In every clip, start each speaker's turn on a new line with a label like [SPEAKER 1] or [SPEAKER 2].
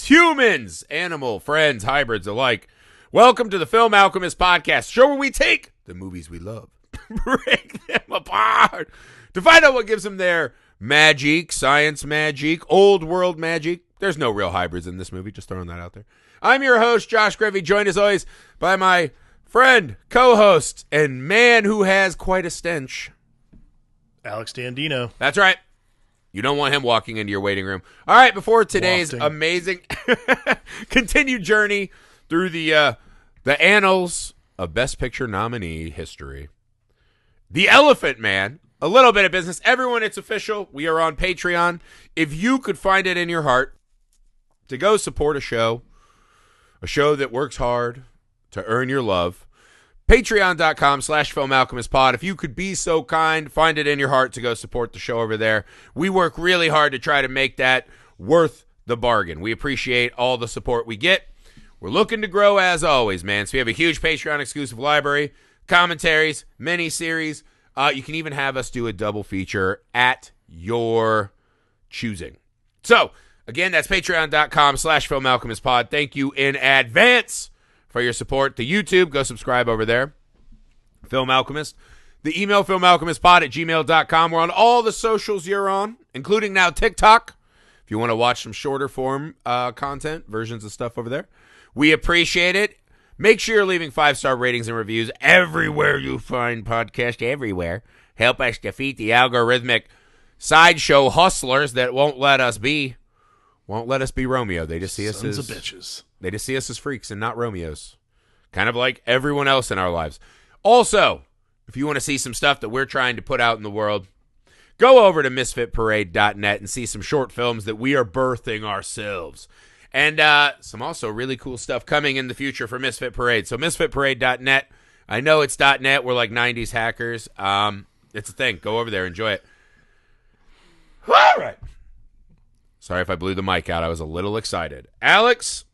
[SPEAKER 1] humans, animal, friends, hybrids alike. Welcome to the Film Alchemist podcast, show where we take the movies we love, break them apart, to find out what gives them their magic, science magic, old world magic. There's no real hybrids in this movie, just throwing that out there. I'm your host, Josh Grevy, joined as always by my friend, co-host, and man who has quite a stench,
[SPEAKER 2] Alex Dandino.
[SPEAKER 1] That's right. You don't want him walking into your waiting room. All right, before today's amazing continued journey through the annals of Best Picture nominee history, The Elephant Man, a little bit of business. Everyone, it's official. We are on Patreon. If you could find it in your heart to go support a show that works hard to earn your love, patreon.com/filmalchemistpod. If you could be so kind, find it in your heart to go support the show over there. We work really hard to try to make that worth the bargain. We appreciate all the support we get. We're looking to grow as always, man. So we have a huge Patreon exclusive library, commentaries, mini-series. You can even have us do a double feature at your choosing. So, again, that's patreon.com/filmalchemistpod. Thank you in advance for your support. The YouTube, go subscribe over there. Film Alchemist. The email, filmalchemistpod@gmail.com. We're on all the socials you're on, including now TikTok. If you want to watch some shorter form content, versions of stuff over there, we appreciate it. Make sure you're leaving 5-star ratings and reviews everywhere you find podcast, everywhere. Help us defeat the algorithmic sideshow hustlers that won't let us be Romeo. They just see us
[SPEAKER 2] Sons
[SPEAKER 1] as
[SPEAKER 2] of bitches.
[SPEAKER 1] They just see us as freaks and not Romeos. Kind of like everyone else in our lives. Also, if you want to see some stuff that we're trying to put out in the world, go over to misfitparade.net and see some short films that we are birthing ourselves. And some also really cool stuff coming in the future for Misfit Parade. So misfitparade.net. I know it's .net. We're like 90s hackers. It's a thing. Go over there. Enjoy it. All right. Sorry if I blew the mic out. I was a little excited. Alex.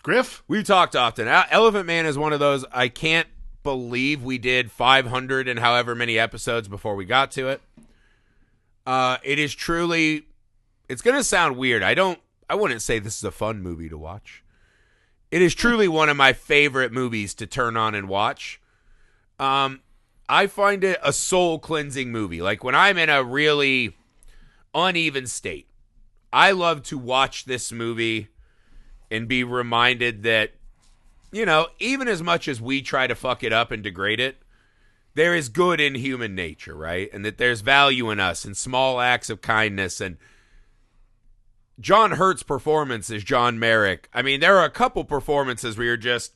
[SPEAKER 2] Griff?
[SPEAKER 1] We've talked often. Elephant Man is one of those, I can't believe we did 500 and however many episodes before we got to it. It is truly, it's going to sound weird. I wouldn't say this is a fun movie to watch. It is truly one of my favorite movies to turn on and watch. I find it a soul-cleansing movie. Like when I'm in a really uneven state, I love to watch this movie and be reminded that, you know, even as much as we try to fuck it up and degrade it, there is good in human nature, right? And that there's value in us and small acts of kindness. And John Hurt's performance as John Merrick, I mean, there are a couple performances where you're just,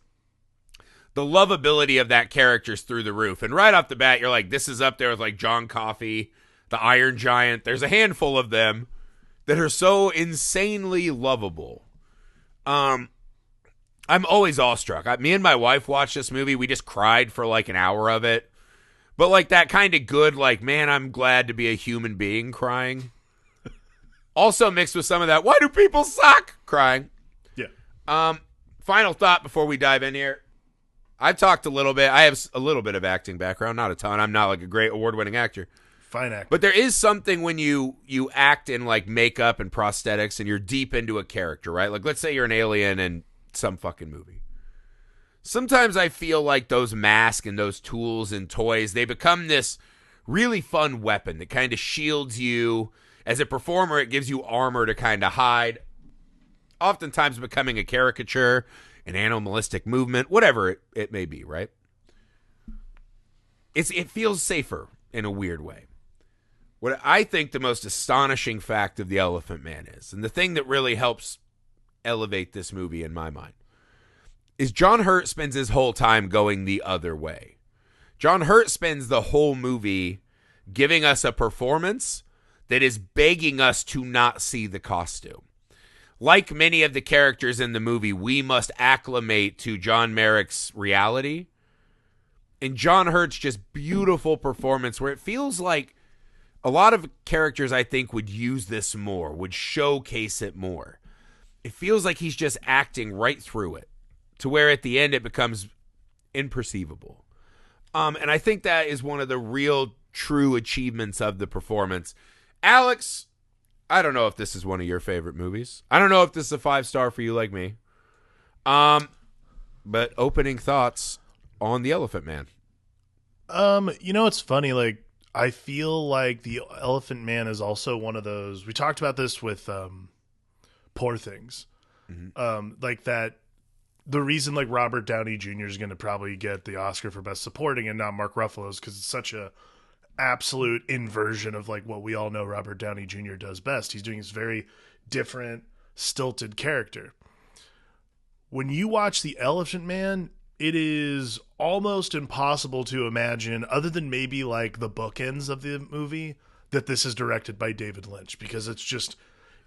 [SPEAKER 1] the lovability of that character's through the roof. And right off the bat, you're like, this is up there with like John Coffey, the Iron Giant. There's a handful of them that are so insanely lovable. I'm always awestruck. Me and my wife watched this movie. We just cried for like an hour of it. But like that kind of good, like, man, I'm glad to be a human being crying. Also mixed with some of that, why do people suck? Crying.
[SPEAKER 2] Yeah.
[SPEAKER 1] Final thought before we dive in here. I've talked a little bit. I have a little bit of acting background, not a ton. I'm not like a great award-winning actor.
[SPEAKER 2] Fine actor.
[SPEAKER 1] But there is something when you act in like makeup and prosthetics and you're deep into a character, right? Like let's say you're an alien in some fucking movie. Sometimes I feel like those masks and those tools and toys, they become this really fun weapon that kind of shields you. As a performer, it gives you armor to kind of hide. Oftentimes becoming a caricature, an animalistic movement, whatever it may be, right? It feels safer in a weird way. What I think the most astonishing fact of The Elephant Man is, and the thing that really helps elevate this movie in my mind, is John Hurt spends his whole time going the other way. John Hurt spends the whole movie giving us a performance that is begging us to not see the costume. Like many of the characters in the movie, we must acclimate to John Merrick's reality. And John Hurt's just beautiful performance where it feels like a lot of characters, I think, would use this more, would showcase it more. It feels like he's just acting right through it to where at the end it becomes imperceivable. And I think that is one of the real true achievements of the performance. Alex, I don't know if this is one of your favorite movies. I don't know if this is a 5-star for you like me. But opening thoughts on The Elephant Man.
[SPEAKER 2] It's funny, like I feel like The Elephant Man is also one of those, we talked about this with Poor Things. Like that the reason like Robert Downey Jr. is going to probably get the Oscar for Best Supporting and not Mark Ruffalo is because it's such a absolute inversion of like what we all know Robert Downey Jr. does best. He's doing this very different, stilted character. When you watch The Elephant Man, it is almost impossible to imagine, other than maybe like the bookends of the movie, that this is directed by David Lynch, because it's just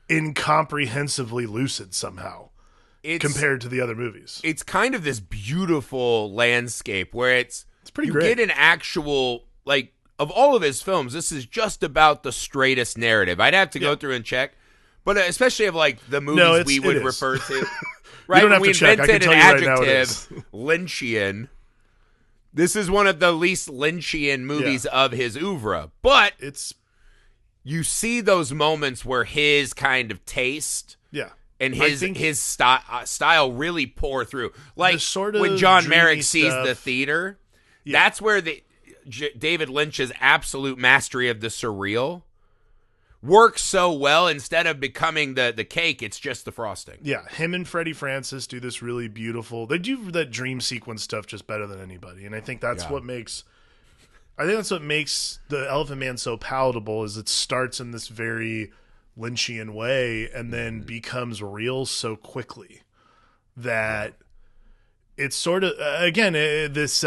[SPEAKER 2] incomprehensibly lucid somehow compared to the other movies.
[SPEAKER 1] It's kind of this beautiful landscape where it's
[SPEAKER 2] pretty
[SPEAKER 1] you
[SPEAKER 2] great.
[SPEAKER 1] get an actual, like, of all of his films, this is just about the straightest narrative. I'd have to go through and check, but especially of like the movies we would refer to. Right,
[SPEAKER 2] you don't have
[SPEAKER 1] we
[SPEAKER 2] to check.
[SPEAKER 1] invented an
[SPEAKER 2] Right now
[SPEAKER 1] adjective, Lynchian. This is one of the least Lynchian movies of his oeuvre, but you see those moments where his kind of taste, and his style really pour through. Like
[SPEAKER 2] sort of
[SPEAKER 1] when John Merrick sees
[SPEAKER 2] stuff.
[SPEAKER 1] the theater, that's where David Lynch's absolute mastery of the surreal works so well. Instead of becoming the cake, it's just the frosting.
[SPEAKER 2] Yeah, him and Freddie Francis do this really beautiful. They do that dream sequence stuff just better than anybody, and I think that's what makes. I think that's what makes The Elephant Man so palatable. Is it starts in this very Lynchian way and then becomes real so quickly that it's sort of again this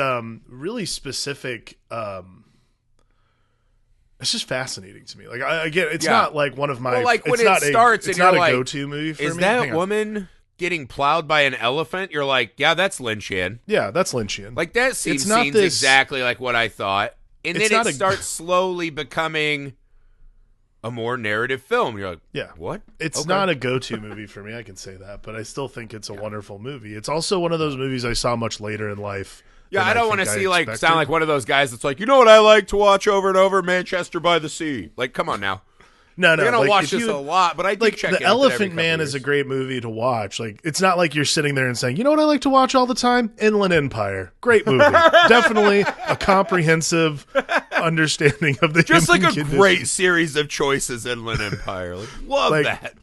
[SPEAKER 2] really specific. It's just fascinating to me. Like again, it's not like one of my.
[SPEAKER 1] Well, like when
[SPEAKER 2] it's not
[SPEAKER 1] it starts,
[SPEAKER 2] it's
[SPEAKER 1] and
[SPEAKER 2] not
[SPEAKER 1] you're
[SPEAKER 2] a
[SPEAKER 1] like,
[SPEAKER 2] go-to movie for me.
[SPEAKER 1] Is that woman getting plowed by an elephant? You're like, yeah, that's Lynchian.
[SPEAKER 2] Yeah, that's Lynchian.
[SPEAKER 1] Like that seems
[SPEAKER 2] this,
[SPEAKER 1] exactly like what I thought, and then it starts slowly becoming a more narrative film. You're like, what?
[SPEAKER 2] It's not a go-to movie for me. I can say that, but I still think it's a wonderful movie. It's also one of those movies I saw much later in life.
[SPEAKER 1] Yeah, I don't want to sound like one of those guys that's like, you know what I like to watch over and over? Manchester by the Sea. Like, come on now.
[SPEAKER 2] No.
[SPEAKER 1] I'm going to watch this a lot, but I do check
[SPEAKER 2] The Elephant Man is a great movie to watch. Like, it's not like you're sitting there and saying, you know what I like to watch all the time? Inland Empire. Great movie. Definitely a comprehensive understanding of the
[SPEAKER 1] just
[SPEAKER 2] human
[SPEAKER 1] like a
[SPEAKER 2] condition.
[SPEAKER 1] Great series of choices, Inland Empire. Love that.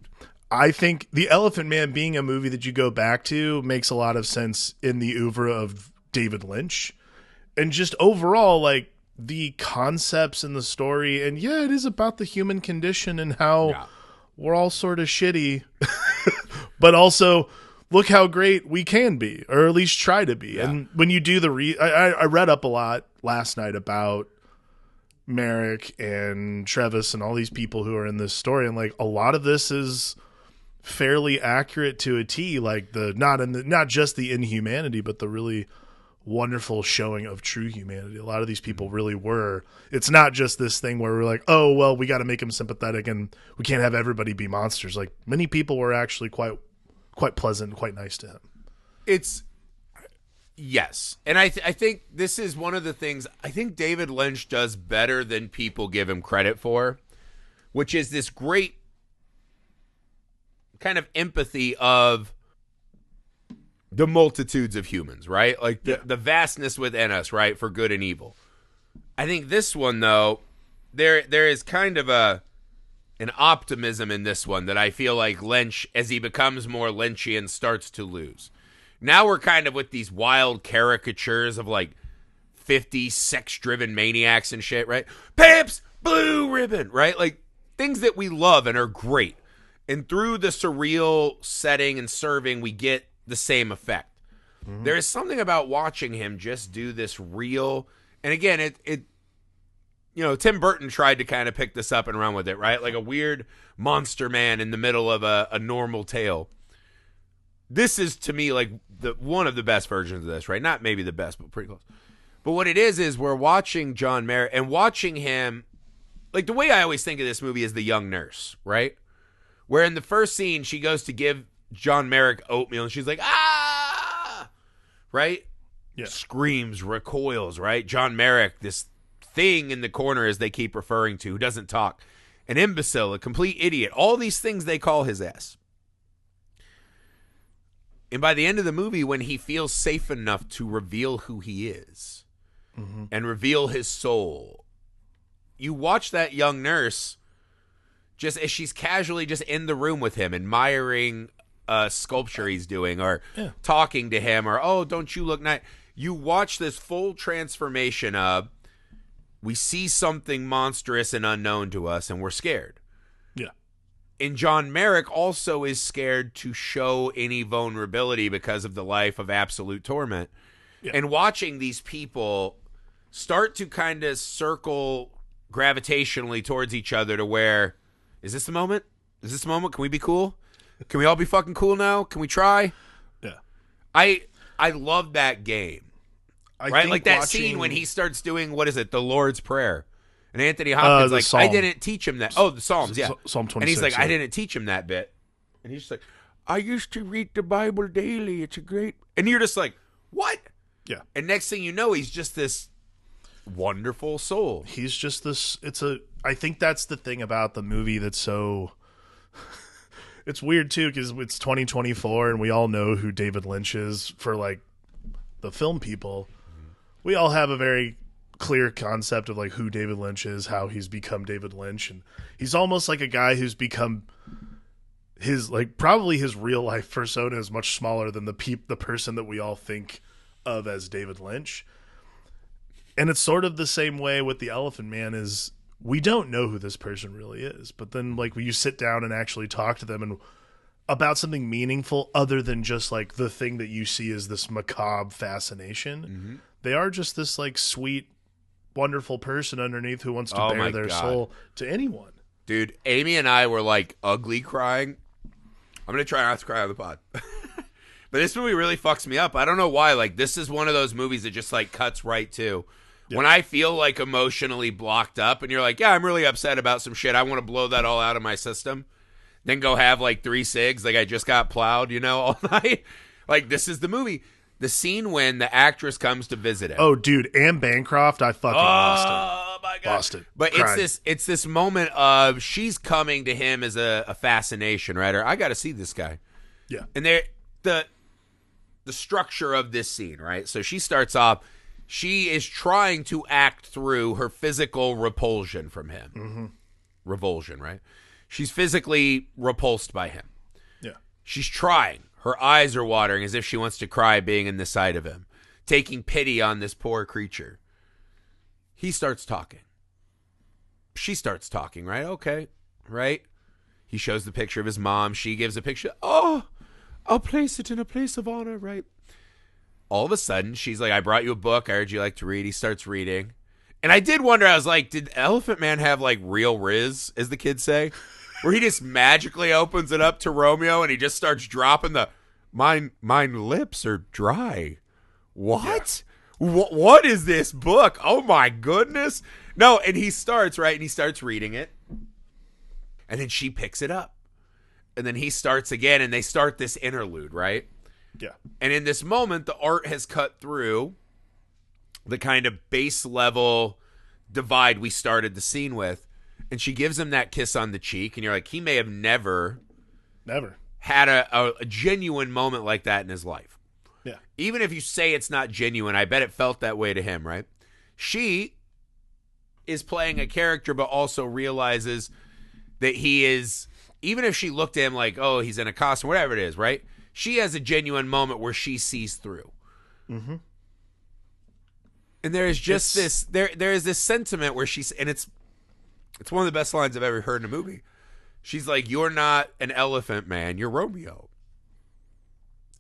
[SPEAKER 2] I think The Elephant Man being a movie that you go back to makes a lot of sense in the oeuvre of David Lynch, and just overall, like the concepts and the story, and it is about the human condition and how we're all sort of shitty, but also look how great we can be, or at least try to be. And when you do I read up a lot last night about Merrick and Travis and all these people who are in this story, and like a lot of this is fairly accurate to a T. Like not just the inhumanity, but the really wonderful showing of true humanity. A lot of these people really were. It's not just this thing where we're like, oh well, we got to make them sympathetic and we can't have everybody be monsters. Like many people were actually quite pleasant and quite nice to him.
[SPEAKER 1] Yes, and I think this is one of the things I think David Lynch does better than people give him credit for, which is this great kind of empathy of the multitudes of humans, right? Like the vastness within us, right? For good and evil. I think this one, though, there is kind of an optimism in this one that I feel like Lynch, as he becomes more Lynchian, starts to lose. Now we're kind of with these wild caricatures of like 50 sex-driven maniacs and shit, right? Pamps, blue ribbon, right? Like things that we love and are great. And through the surreal setting and serving, we get the same effect. Mm-hmm. There is something about watching him just do this real, and again, it Tim Burton tried to kind of pick this up and run with it, right? Like a weird monster man in the middle of a normal tale. This is, to me, like one of the best versions of this, right? Not maybe the best, but pretty close. But what it is we're watching John Merrick and watching him, like the way I always think of this movie is the young nurse, right? Where in the first scene, she goes to give John Merrick oatmeal, and she's like, ah! Right?
[SPEAKER 2] Yeah.
[SPEAKER 1] Screams, recoils, right? John Merrick, this thing in the corner, as they keep referring to, who doesn't talk. an imbecile, a complete idiot, all these things they call his ass. And by the end of the movie, when he feels safe enough to reveal who he is and reveal his soul, you watch that young nurse just as she's casually just in the room with him, admiring a sculpture he's doing or talking to him or, oh, don't you look nice? You watch this full transformation of, we see something monstrous and unknown to us and we're scared.
[SPEAKER 2] Yeah.
[SPEAKER 1] And John Merrick also is scared to show any vulnerability because of the life of absolute torment. Yeah. And watching these people start to kind of circle gravitationally towards each other to where, is this the moment? Is this the moment? Can we be cool? Can we all be fucking cool now? Can we try?
[SPEAKER 2] Yeah.
[SPEAKER 1] I love that game. Right? Like that scene when he starts doing, what is it? The Lord's Prayer. And Anthony Hopkins like,
[SPEAKER 2] Psalm.
[SPEAKER 1] I didn't teach him that. Oh, the Psalms, yeah.
[SPEAKER 2] Psalm 26.
[SPEAKER 1] And he's like, I didn't teach him that bit. And he's just like, I used to read the Bible daily. It's a great... And you're just like, what?
[SPEAKER 2] Yeah.
[SPEAKER 1] And next thing you know, he's just this wonderful soul.
[SPEAKER 2] He's just this... I think that's the thing about the movie that's so... It's weird, too, because it's 2024, and we all know who David Lynch is for, like, the film people. We all have a very clear concept of like who David Lynch is, how he's become David Lynch, and he's almost like a guy who's become his, like, probably his real life persona is much smaller than the person that we all think of as David Lynch. And it's sort of the same way with the Elephant Man. Is we don't know who this person really is, but then like when you sit down and actually talk to them and about something meaningful other than just like the thing that you see as this macabre fascination, they are just this like sweet, wonderful person underneath who wants to bare their soul to anyone.
[SPEAKER 1] Dude, Amy and I were like ugly crying. I'm going to try not to cry on the pod. But this movie really fucks me up. I don't know why. Like, this is one of those movies that just like cuts right to. Yep. When I feel like emotionally blocked up and you're like, yeah, I'm really upset about some shit. I want to blow that all out of my system. Then go have like 3 cigs like I just got plowed, you know, all night. Like, this is the movie. The scene when the actress comes to visit him.
[SPEAKER 2] Oh, dude, Anne Bancroft, I fucking lost it.
[SPEAKER 1] Oh, my God.
[SPEAKER 2] Lost it.
[SPEAKER 1] But it's this moment of she's coming to him as a fascination, right? Or I got to see this guy.
[SPEAKER 2] Yeah.
[SPEAKER 1] And the structure of this scene, right? So she starts off, she is trying to act through her physical repulsion from him.
[SPEAKER 2] Mm-hmm.
[SPEAKER 1] Revulsion, right? She's physically repulsed by him.
[SPEAKER 2] Yeah.
[SPEAKER 1] She's trying. Her eyes are watering as if she wants to cry being in the sight of him, taking pity on this poor creature. He starts talking. She starts talking, right? Okay, right? He shows the picture of his mom. She gives a picture. Oh, I'll place it in a place of honor, right? All of a sudden, she's like, I brought you a book. I heard you like to read. He starts reading. And I did wonder, I was like, did Elephant Man have like real riz, as the kids say? Where he just magically opens it up to Romeo and he just starts dropping the, mine lips are dry. What? Yeah. What is this book? Oh my goodness. No, and he starts, right? And he starts reading it. And then she picks it up. And then he starts again and they start this interlude, right?
[SPEAKER 2] Yeah.
[SPEAKER 1] And in this moment, the art has cut through the kind of base level divide we started the scene with. And she gives him that kiss on the cheek. And you're like, he may have never had a genuine moment like that in his life.
[SPEAKER 2] Yeah.
[SPEAKER 1] Even if you say it's not genuine, I bet it felt that way to him, right? She is playing a character, but also realizes that he is, even if she looked at him like, oh, he's in a costume, whatever it is, right? She has a genuine moment where she sees through.
[SPEAKER 2] Mm-hmm.
[SPEAKER 1] And there is just there is this sentiment where she's, and it's one of the best lines I've ever heard in a movie. She's like, you're not an elephant man, you're Romeo.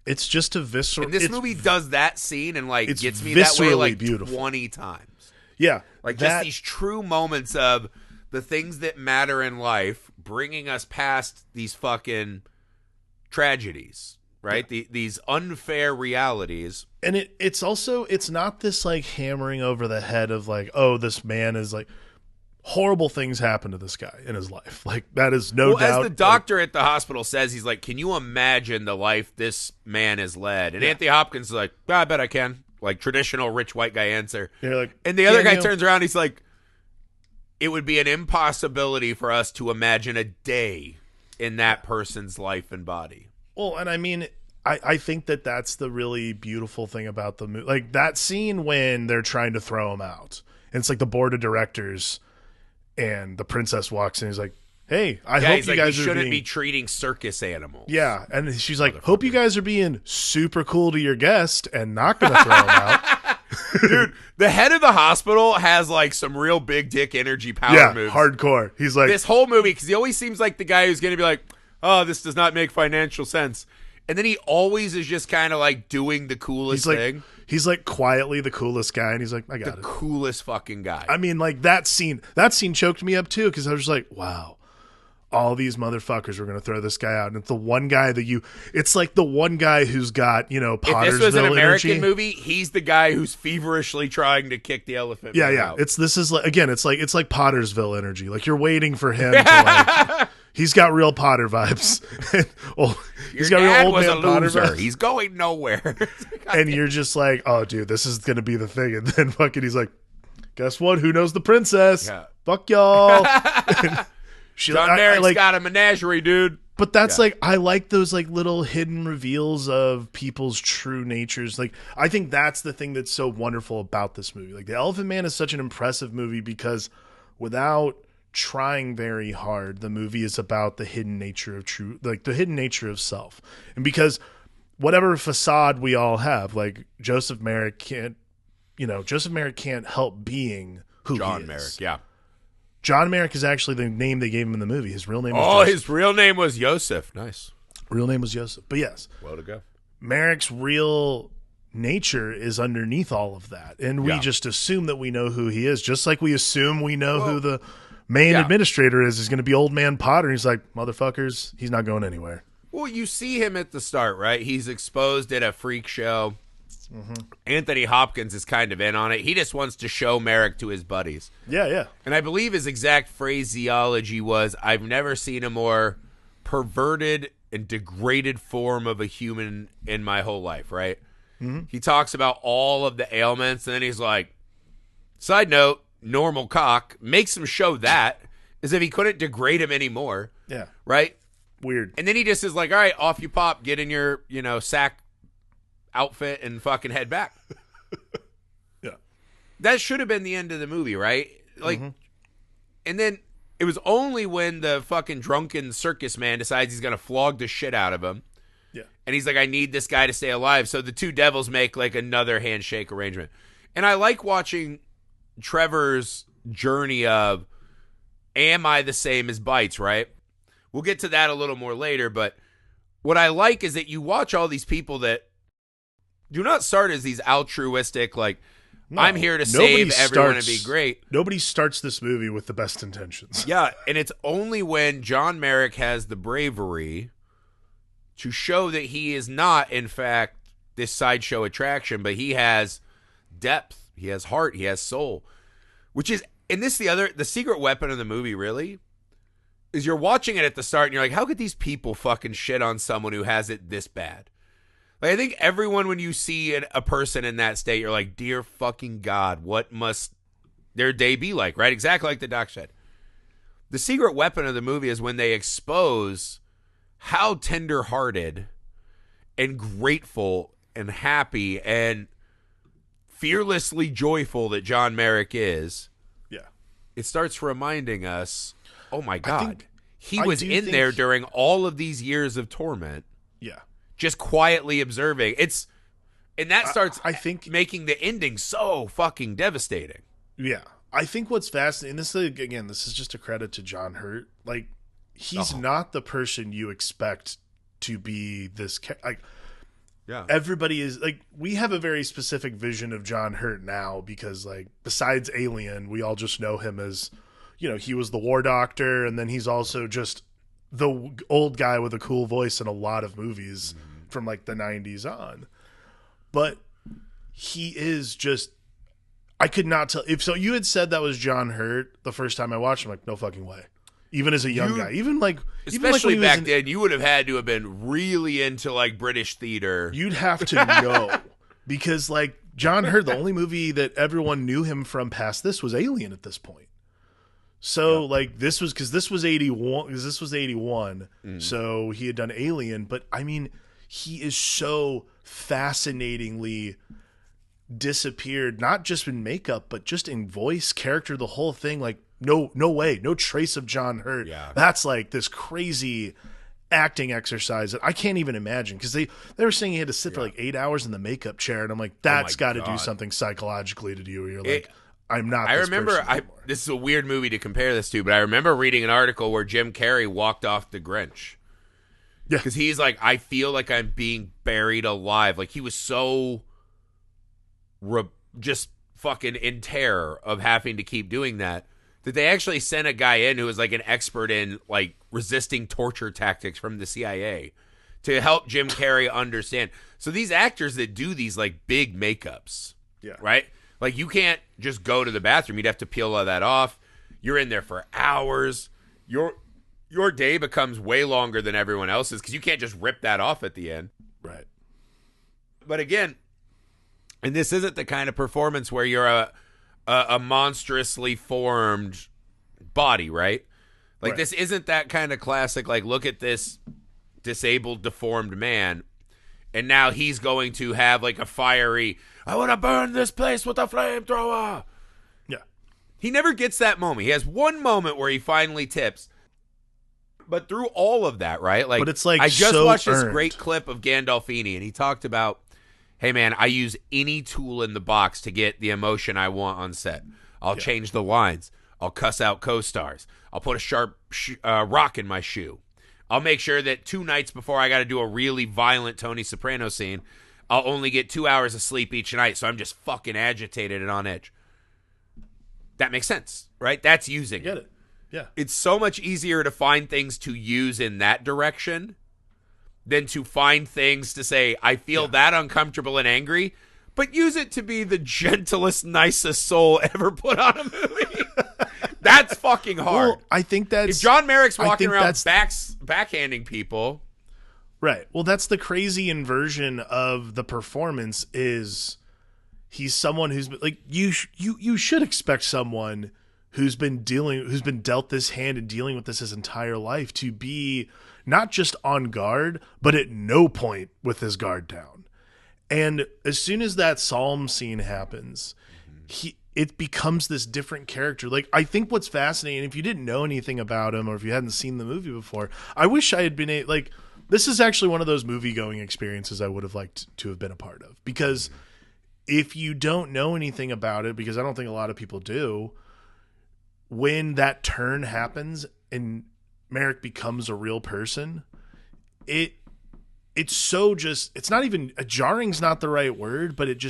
[SPEAKER 2] It's just a visceral.
[SPEAKER 1] And this movie does that scene and like gets me that way like
[SPEAKER 2] beautiful.
[SPEAKER 1] 20 times.
[SPEAKER 2] Yeah.
[SPEAKER 1] Like just these true moments of the things that matter in life bringing us past these fucking tragedies. Right? Yeah. These unfair realities.
[SPEAKER 2] And it's also, it's not this like hammering over the head of like, oh, this man is like, horrible things happen to this guy in his life. Like, that is no doubt.
[SPEAKER 1] As the doctor at the hospital says, he's like, can you imagine the life this man has led? And Anthony Hopkins is like, I bet I can. Like, traditional rich white guy answer.
[SPEAKER 2] You're like,
[SPEAKER 1] and the other guy turns around, he's like, it would be an impossibility for us to imagine a day in that person's life and body.
[SPEAKER 2] Well, and I mean, I think that that's the really beautiful thing about the movie. Like that scene when they're trying to throw him out. And it's like the board of directors and the princess walks in. He's like, hey, I hope you guys
[SPEAKER 1] shouldn't be treating circus animals.
[SPEAKER 2] Yeah. And she's like, hope you guys are being super cool to your guest and not going to throw him out.
[SPEAKER 1] Dude, the head of the hospital has like some real big dick energy power moves.
[SPEAKER 2] Hardcore. He's like,
[SPEAKER 1] this whole movie, because he always seems like the guy who's going to be like, oh, this does not make financial sense. And then he always is just kind of like doing the coolest thing.
[SPEAKER 2] He's like quietly the coolest guy, and he's like, I got
[SPEAKER 1] the coolest fucking guy.
[SPEAKER 2] I mean, like that scene choked me up too, because I was just like, wow, all these motherfuckers were going to throw this guy out. And it's the one guy it's like the one guy who's got, Pottersville energy.
[SPEAKER 1] If this was an American movie, he's the guy who's feverishly trying to kick the elephant man out.
[SPEAKER 2] It's like Pottersville energy. Like you're waiting for him to like, he's got real Potter vibes. He's got real old man Potter vibes.
[SPEAKER 1] He's going nowhere.
[SPEAKER 2] And you're just like, oh dude, this is going to be the thing. And then fucking he's like, guess what? Who knows the princess? Yeah. Fuck y'all.
[SPEAKER 1] John Merrick's got a menagerie, dude.
[SPEAKER 2] But that's like, I like those like little hidden reveals of people's true natures. Like, I think that's the thing that's so wonderful about this movie. Like, The Elephant Man is such an impressive movie because without trying very hard, the movie is about the hidden nature of the hidden nature of self. And because whatever facade we all have, like Joseph Merrick can't help being who
[SPEAKER 1] John
[SPEAKER 2] he is.
[SPEAKER 1] Merrick, yeah.
[SPEAKER 2] John Merrick is actually the name they gave him in the movie. His real name was Joseph.
[SPEAKER 1] His real name was Yosef. Nice.
[SPEAKER 2] Real name was Joseph. But yes.
[SPEAKER 1] Well to go.
[SPEAKER 2] Merrick's real nature is underneath all of that. And we just assume that we know who he is. Just like we assume we know who the main administrator is going to be old man Potter. He's like, motherfuckers, he's not going anywhere.
[SPEAKER 1] Well, you see him at the start, right? He's exposed at a freak show. Mm-hmm. Anthony Hopkins is kind of in on it. He just wants to show Merrick to his buddies.
[SPEAKER 2] Yeah.
[SPEAKER 1] And I believe his exact phraseology was, I've never seen a more perverted and degraded form of a human in my whole life, right? Mm-hmm. He talks about all of the ailments, and then he's like, side note, normal cock, makes him show that as if he couldn't degrade him anymore.
[SPEAKER 2] Yeah.
[SPEAKER 1] Right?
[SPEAKER 2] Weird.
[SPEAKER 1] And then he just is like, all right, off you pop, get in your, sack outfit and fucking head back.
[SPEAKER 2] Yeah.
[SPEAKER 1] That should have been the end of the movie, right? Like, and then it was only when the fucking drunken circus man decides he's going to flog the shit out of him.
[SPEAKER 2] Yeah.
[SPEAKER 1] And he's like, I need this guy to stay alive. So the two devils make like another handshake arrangement. And I like watching Trevor's journey of, am I the same as Bites, right? We'll get to that a little more later, but what I like is that you watch all these people that do not start as these altruistic, like, no, I'm here to save everyone and be great.
[SPEAKER 2] Nobody starts this movie with the best intentions.
[SPEAKER 1] Yeah, and it's only when John Merrick has the bravery to show that he is not, in fact, this sideshow attraction, but he has depth, he has heart, he has soul, which is, and this is the secret weapon of the movie, really, is you're watching it at the start and you're like, how could these people fucking shit on someone who has it this bad? Like, I think everyone, when you see a person in that state, you're like, dear fucking God, what must their day be like, right? Exactly like the doc said. The secret weapon of the movie is when they expose how tender-hearted and grateful and happy and fearlessly joyful that John Merrick is.
[SPEAKER 2] Yeah.
[SPEAKER 1] It starts reminding us, oh my God, he was in there during all of these years of torment.
[SPEAKER 2] Yeah.
[SPEAKER 1] Just quietly observing. And that starts,
[SPEAKER 2] I think,
[SPEAKER 1] making the ending so fucking devastating.
[SPEAKER 2] Yeah. I think what's fascinating, this is just a credit to John Hurt. Like, he's not the person you expect to be this. Like,
[SPEAKER 1] yeah.
[SPEAKER 2] Everybody is, like, we have a very specific vision of John Hurt now because, like, besides Alien, we all just know him as, he was the war doctor, and then he's also just the old guy with a cool voice in a lot of movies from like the 90s on. But he is just, I could not tell. If so, you had said that was John Hurt the first time I watched him, like, no fucking way. Even as a young guy,
[SPEAKER 1] especially back then, you would have had to have been really into like British theater.
[SPEAKER 2] You'd have to know because like John Hurt, the only movie that everyone knew him from past this was Alien at this point. So like this was because this was 81 because this was 81. So he had done Alien, but I mean he is so fascinatingly disappeared, not just in makeup but just in voice, character, the whole thing. Like no way, no trace of John Hurt.
[SPEAKER 1] Yeah.
[SPEAKER 2] That's like this crazy acting exercise that I can't even imagine, because they were saying he had to sit for like 8 hours in the makeup chair, and I'm like, that's got to do something psychologically to you. You're like, I'm not.
[SPEAKER 1] I remember. This is a weird movie to compare this to, but I remember reading an article where Jim Carrey walked off the Grinch. Yeah, because he's like, I feel like I'm being buried alive. Like he was so just fucking in terror of having to keep doing that they actually sent a guy in who was like an expert in like resisting torture tactics from the CIA to help Jim Carrey understand. So these actors that do these like big makeups, right? Like you can't just go to the bathroom. You'd have to peel all that off. You're in there for hours. Your day becomes way longer than everyone else's because you can't just rip that off at the end.
[SPEAKER 2] Right.
[SPEAKER 1] But again, and this isn't the kind of performance where you're a monstrously formed body, right? Like this isn't that kind of classic, like look at this disabled, deformed man, and now he's going to have like a fiery, I want to burn this place with a flamethrower.
[SPEAKER 2] Yeah.
[SPEAKER 1] He never gets that moment. He has one moment where he finally tips. But through all of that, right? Like,
[SPEAKER 2] but it's like
[SPEAKER 1] I just
[SPEAKER 2] so
[SPEAKER 1] watched
[SPEAKER 2] earned.
[SPEAKER 1] This great clip of Gandolfini, and he talked about, hey, man, I use any tool in the box to get the emotion I want on set. I'll change the lines. I'll cuss out co-stars. I'll put a sharp rock in my shoe. I'll make sure that 2 nights before I got to do a really violent Tony Soprano scene, I'll only get 2 hours of sleep each night, so I'm just fucking agitated and on edge. That makes sense, right? That's using.
[SPEAKER 2] I get it. Yeah.
[SPEAKER 1] It's so much easier to find things to use in that direction than to find things to say, I feel that uncomfortable and angry, but use it to be the gentlest, nicest soul ever put on a movie. That's fucking hard.
[SPEAKER 2] Well, I think that's...
[SPEAKER 1] If John Merrick's walking around backhanding people...
[SPEAKER 2] Right. Well, that's the crazy inversion of the performance is he's someone who's... Like, you should expect someone who's been dealt this hand and dealing with this his entire life to be not just on guard, but at no point with his guard down. And as soon as that psalm scene happens, it becomes this different character. Like, I think what's fascinating, if you didn't know anything about him or if you hadn't seen the movie before, I wish I had been like, this is actually one of those movie-going experiences I would have liked to have been a part of. Because if you don't know anything about it, because I don't think a lot of people do, when that turn happens and Merrick becomes a real person, it's so just, it's not even, jarring's not the right word, but it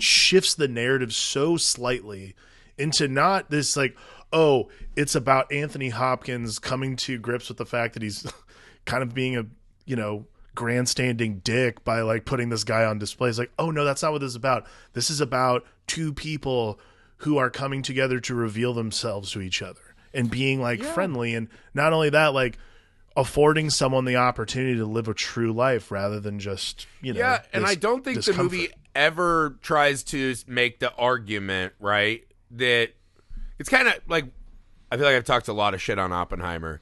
[SPEAKER 2] shifts the narrative so slightly into not this like, oh, it's about Anthony Hopkins coming to grips with the fact that he's kind of being a, grandstanding dick by like putting this guy on display. It's like, oh no, that's not what this is about. This is about two people who are coming together to reveal themselves to each other and being like friendly. And not only that, like affording someone the opportunity to live a true life rather than just,
[SPEAKER 1] Yeah, and I don't think the movie ever tries to make the argument, right, that it's kind of like, I feel like I've talked a lot of shit on Oppenheimer.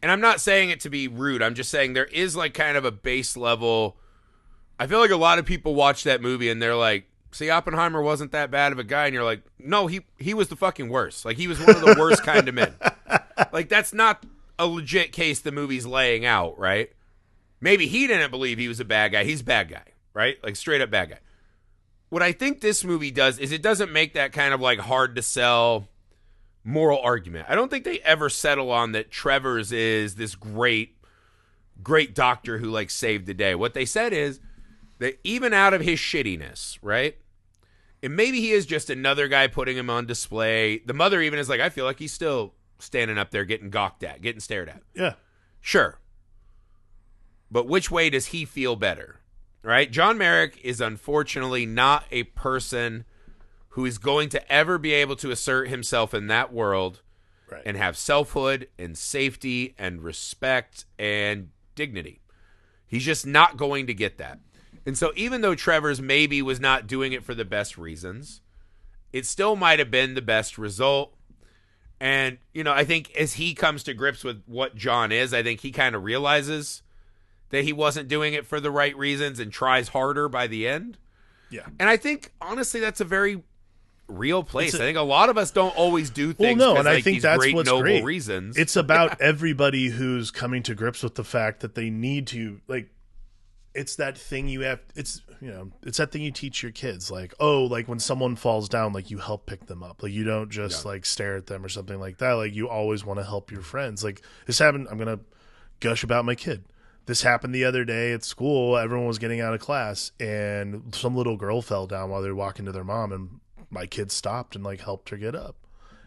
[SPEAKER 1] And I'm not saying it to be rude. I'm just saying there is like kind of a base level. I feel like a lot of people watch that movie and they're like, see, Oppenheimer wasn't that bad of a guy. And you're like, no, he was the fucking worst. Like, he was one of the worst kind of men. Like, that's not a legit case the movie's laying out, right? Maybe he didn't believe he was a bad guy. He's a bad guy, right? Like, straight up bad guy. What I think this movie does is it doesn't make that kind of like hard to sell moral argument. I don't think they ever settle on that Trevor's is this great doctor who like saved the day. What they said is that even out of his shittiness, right? And maybe he is just another guy putting him on display. The mother even is like, I feel like he's still standing up there getting gawked at, getting stared at.
[SPEAKER 2] Yeah.
[SPEAKER 1] Sure. But which way does he feel better? Right? John Merrick is unfortunately not a person who is going to ever be able to assert himself in that world and have selfhood and safety and respect and dignity. He's just not going to get that. And so even though Trevor's maybe was not doing it for the best reasons, it still might have been the best result. And, I think as he comes to grips with what John is, I think he kind of realizes that he wasn't doing it for the right reasons and tries harder by the end.
[SPEAKER 2] Yeah.
[SPEAKER 1] And I think, honestly, that's a very real place. I think a lot of us don't always do things
[SPEAKER 2] and I think
[SPEAKER 1] these
[SPEAKER 2] that's
[SPEAKER 1] great,
[SPEAKER 2] what's
[SPEAKER 1] noble
[SPEAKER 2] great.
[SPEAKER 1] reasons.
[SPEAKER 2] It's about everybody who's coming to grips with the fact that they need to, it's that thing it's that thing you teach your kids, when someone falls down, you help pick them up. You don't just stare at them or something like that. You always want to help your friends. This happened. I'm going to gush about my kid. This happened the other day at school. Everyone was getting out of class and some little girl fell down while they were walking to their mom, and my kid stopped and helped her get up.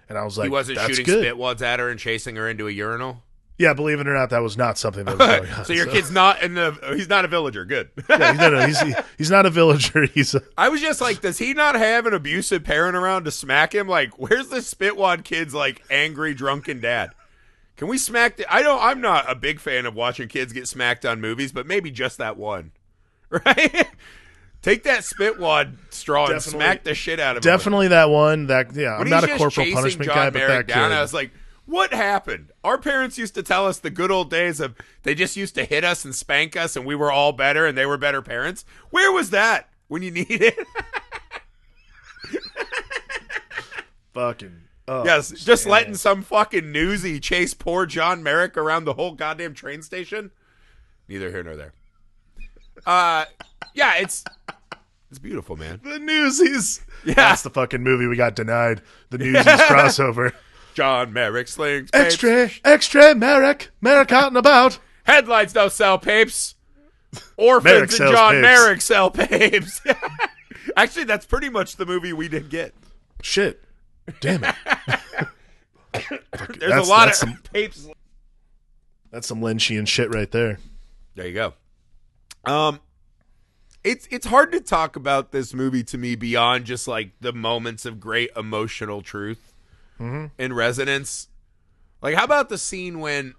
[SPEAKER 2] And I was like,
[SPEAKER 1] he wasn't
[SPEAKER 2] that's
[SPEAKER 1] shooting
[SPEAKER 2] good.
[SPEAKER 1] spitwads at her and chasing her into a urinal?
[SPEAKER 2] Yeah, believe it or not, that was not something that was going on.
[SPEAKER 1] So your kid's not he's not a villager. Good.
[SPEAKER 2] Yeah, he's not a villager.
[SPEAKER 1] I was just like, does he not have an abusive parent around to smack him? Where's the spitwad kid's angry drunken dad? Can we smack I'm not a big fan of watching kids get smacked on movies, but maybe just that one. Right? Take that spitwad straw and smack the shit out of him.
[SPEAKER 2] Definitely that one. I'm not a corporal punishment guy, but that kid.
[SPEAKER 1] I was like, what happened? Our parents used to tell us the good old days of they just used to hit us and spank us and we were all better and they were better parents. Where was that when you needed it?
[SPEAKER 2] Fucking.
[SPEAKER 1] Yes, just letting some fucking newsie chase poor John Merrick around the whole goddamn train station. Neither here nor there. Yeah, it's beautiful, man.
[SPEAKER 2] The Newsies.
[SPEAKER 1] Yeah.
[SPEAKER 2] That's the fucking movie we got denied. The Newsies crossover.
[SPEAKER 1] John Merrick slings
[SPEAKER 2] papes. Extra, Merrick out and about.
[SPEAKER 1] Headlights don't sell papes. Orphans and John Merrick sell papes. Actually, that's pretty much the movie we didn't get.
[SPEAKER 2] Shit. Damn it.
[SPEAKER 1] There's a lot of papes.
[SPEAKER 2] That's some Lynchian shit right there.
[SPEAKER 1] There you go. It's hard to talk about this movie to me beyond just the moments of great emotional truth and resonance. How about the scene when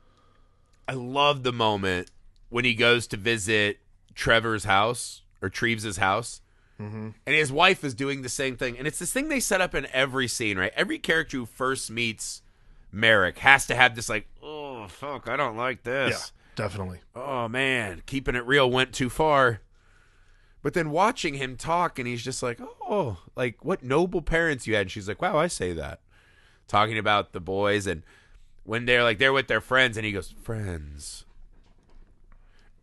[SPEAKER 1] I love the moment when he goes to visit Trevor's house or Treves' house, and his wife is doing the same thing, and it's this thing they set up in every scene, right? Every character who first meets Merrick has to have this oh fuck, I don't like this.
[SPEAKER 2] Yeah, definitely.
[SPEAKER 1] Oh man, keeping it real went too far. But then watching him talk, and he's just oh, what noble parents you had. And she's like, wow, I say that. Talking about the boys, and when they're with their friends, and he goes, friends.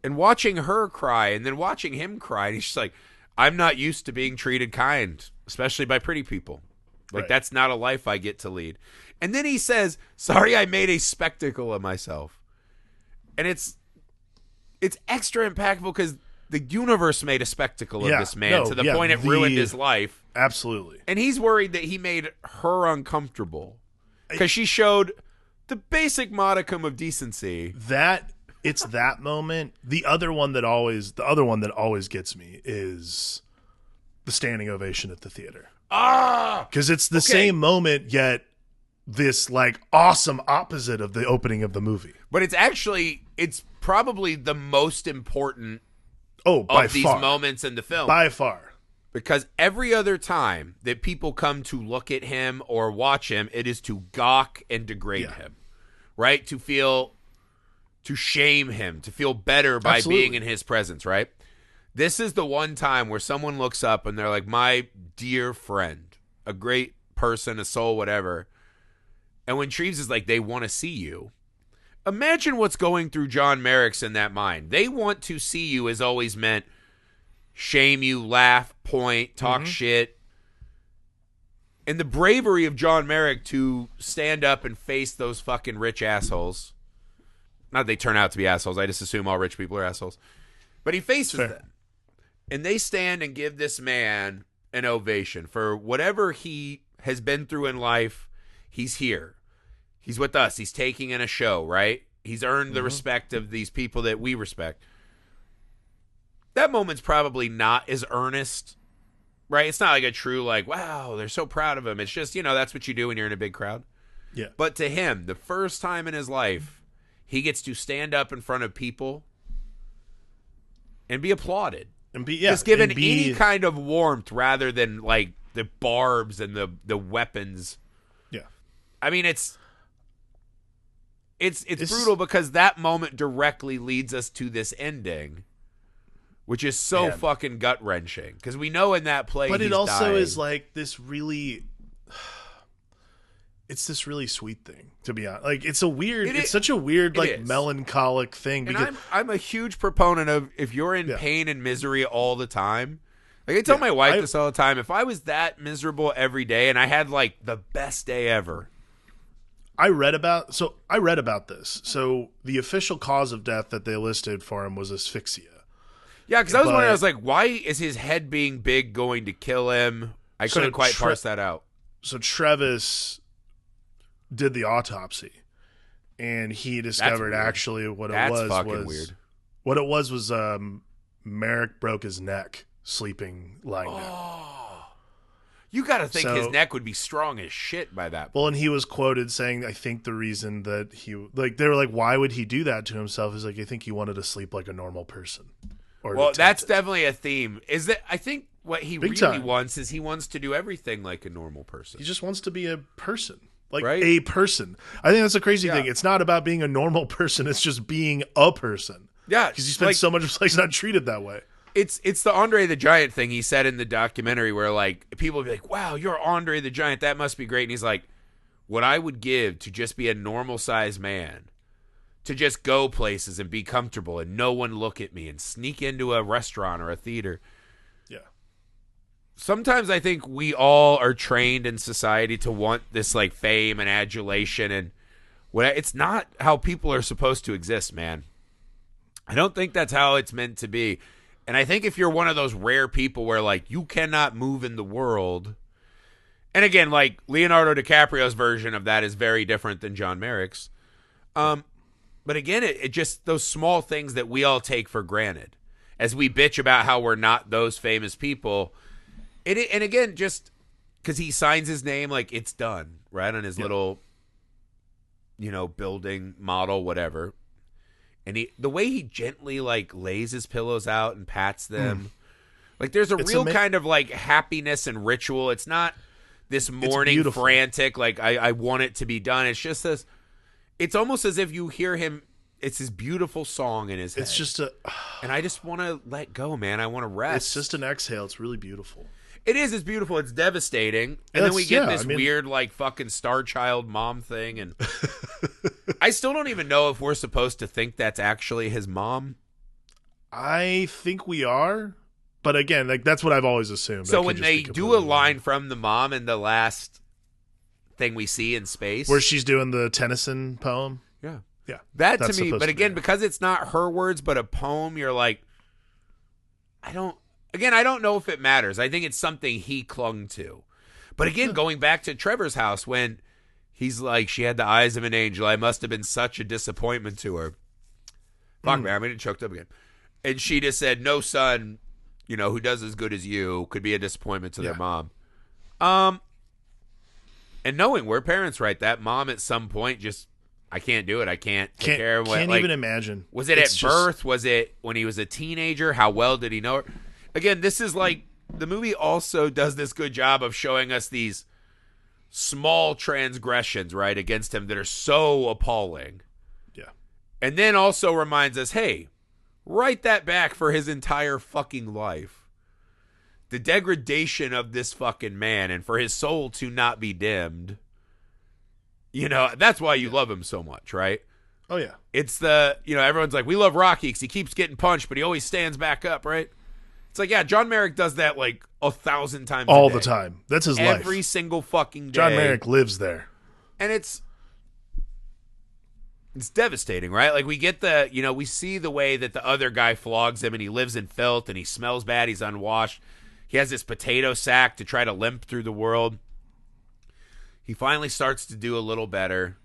[SPEAKER 1] And watching her cry, and then watching him cry, and he's just like, I'm not used to being treated kind, especially by pretty people.
[SPEAKER 2] Right.
[SPEAKER 1] That's not a life I get to lead. And then he says, sorry I made a spectacle of myself. And it's extra impactful because the universe made a spectacle of this man to the point it ruined his life.
[SPEAKER 2] Absolutely.
[SPEAKER 1] And he's worried that he made her uncomfortable because she showed the basic modicum of decency.
[SPEAKER 2] It's that moment. The other one that always gets me is the standing ovation at the theater. Because it's the same moment, yet this awesome opposite of the opening of the movie.
[SPEAKER 1] But it's probably the most important
[SPEAKER 2] by
[SPEAKER 1] of these
[SPEAKER 2] far.
[SPEAKER 1] moments in the film.
[SPEAKER 2] By far.
[SPEAKER 1] Because every other time that people come to look at him or watch him, it is to gawk and degrade him, right? To shame him, to feel better by being in his presence, right? This is the one time where someone looks up and they're like, my dear friend, a great person, a soul, whatever. And when Treves is like, they want to see you. Imagine what's going through John Merrick's in that mind. They want to see you has always meant shame you, laugh, point, talk shit. And the bravery of John Merrick to stand up and face those fucking rich assholes. Not they turn out to be assholes. I just assume all rich people are assholes. But he faces them. And they stand and give this man an ovation for whatever he has been through in life. He's here. He's with us. He's taking in a show, right? He's earned the respect of these people that we respect. That moment's probably not as earnest, right? It's not like a true, wow, they're so proud of him. It's just, that's what you do when you're in a big crowd.
[SPEAKER 2] Yeah.
[SPEAKER 1] But to him, the first time in his life, he gets to stand up in front of people and be applauded.
[SPEAKER 2] And be
[SPEAKER 1] just given any kind of warmth rather than, the barbs and the weapons.
[SPEAKER 2] Yeah.
[SPEAKER 1] I mean, it's it's brutal because that moment directly leads us to this ending, which is so fucking gut wrenching because we know in that play,
[SPEAKER 2] but
[SPEAKER 1] he's
[SPEAKER 2] it also
[SPEAKER 1] dying.
[SPEAKER 2] is like this really. It's this really sweet thing, to be honest. Like, it's such a weird, like, melancholic thing.
[SPEAKER 1] And
[SPEAKER 2] because
[SPEAKER 1] I'm a huge proponent of if you're in pain and misery all the time. Like, I tell my wife this all the time. If I was that miserable every day and I had, like, the best day ever.
[SPEAKER 2] I read about this. So the official cause of death that they listed for him was asphyxia.
[SPEAKER 1] Yeah, because I was wondering, I was like, why is his head being big going to kill him? I couldn't quite parse that out.
[SPEAKER 2] So Travis did the autopsy, and he discovered actually what it was. That's fucking weird. What it was Merrick broke his neck sleeping lying down.
[SPEAKER 1] You got to think his neck would be strong as shit by that point.
[SPEAKER 2] Well, and he was quoted saying, I think the reason that they were like, why would he do that to himself? Is like, I think he wanted to sleep like a normal person.
[SPEAKER 1] Well, that's definitely a theme. Is that I think what he really wants is he wants to do everything like a normal person.
[SPEAKER 2] He just wants to be a person. Like a person. I think that's a crazy thing. It's not about being a normal person. It's just being a person.
[SPEAKER 1] Yeah.
[SPEAKER 2] Because he spent so much of his life he's not treated that way.
[SPEAKER 1] It's the Andre the Giant thing he said in the documentary where, like, people would be like, wow, you're Andre the Giant. That must be great. And he's like, what I would give to just be a normal-sized man, to just go places and be comfortable and no one look at me and sneak into a restaurant or a theater.
[SPEAKER 2] Yeah.
[SPEAKER 1] Sometimes I think we all are trained in society to want this, like, fame and adulation, and it's not how people are supposed to exist, man. I don't think that's how it's meant to be. And I think if you're one of those rare people where, like, you cannot move in the world, and again, like, Leonardo DiCaprio's version of that is very different than John Merrick's. But again, it just those small things that we all take for granted as we bitch about how we're not those famous people. And again, just because he signs his name, like, it's done, right, on his little, building model, whatever. And the way he gently, like, lays his pillows out and pats them. Like, there's a real kind of, like, happiness and ritual. It's not this morning frantic, like, I want it to be done. It's just this, it's almost as if you hear him, it's his beautiful song in his head.
[SPEAKER 2] It's just
[SPEAKER 1] and I just want to let go, man. I want to rest.
[SPEAKER 2] It's just an exhale. It's really beautiful.
[SPEAKER 1] It is. It's beautiful. It's devastating. And then we get this weird, like, fucking star child mom thing. And I still don't even know if we're supposed to think that's actually his mom.
[SPEAKER 2] I think we are. But again, like, that's what I've always assumed.
[SPEAKER 1] So when they do a line from the mom in the last thing we see in space,
[SPEAKER 2] where she's doing the Tennyson poem. Yeah.
[SPEAKER 1] That to me, but again, because it's not her words, but a poem, you're like, I don't know if it matters. I think it's something he clung to. But again, going back to Trevor's house, when he's like, she had the eyes of an angel. I must have been such a disappointment to her. Fuck, man, I'm getting choked up again. And she just said, no son, who does as good as you could be a disappointment to their mom. And knowing we're parents, right, that mom at some point just, I can't do it. I can't take care of what.
[SPEAKER 2] Can't even imagine.
[SPEAKER 1] Was it at birth? Was it when he was a teenager? How well did he know her? Again, this is like, the movie also does this good job of showing us these small transgressions, right, against him that are so appalling.
[SPEAKER 2] Yeah.
[SPEAKER 1] And then also reminds us, hey, write that back for his entire fucking life. The degradation of this fucking man, and for his soul to not be dimmed. That's why you love him so much, right?
[SPEAKER 2] Oh, yeah.
[SPEAKER 1] It's everyone's like, we love Rocky because he keeps getting punched, but he always stands back up, right? It's like, yeah, John Merrick does that like 1,000 times
[SPEAKER 2] all
[SPEAKER 1] a day.
[SPEAKER 2] The time. That's his life.
[SPEAKER 1] Every single fucking day.
[SPEAKER 2] John Merrick lives there.
[SPEAKER 1] And it's devastating, right? Like, we get we see the way that the other guy flogs him, and he lives in filth, and he smells bad, he's unwashed. He has this potato sack to try to limp through the world. He finally starts to do a little better.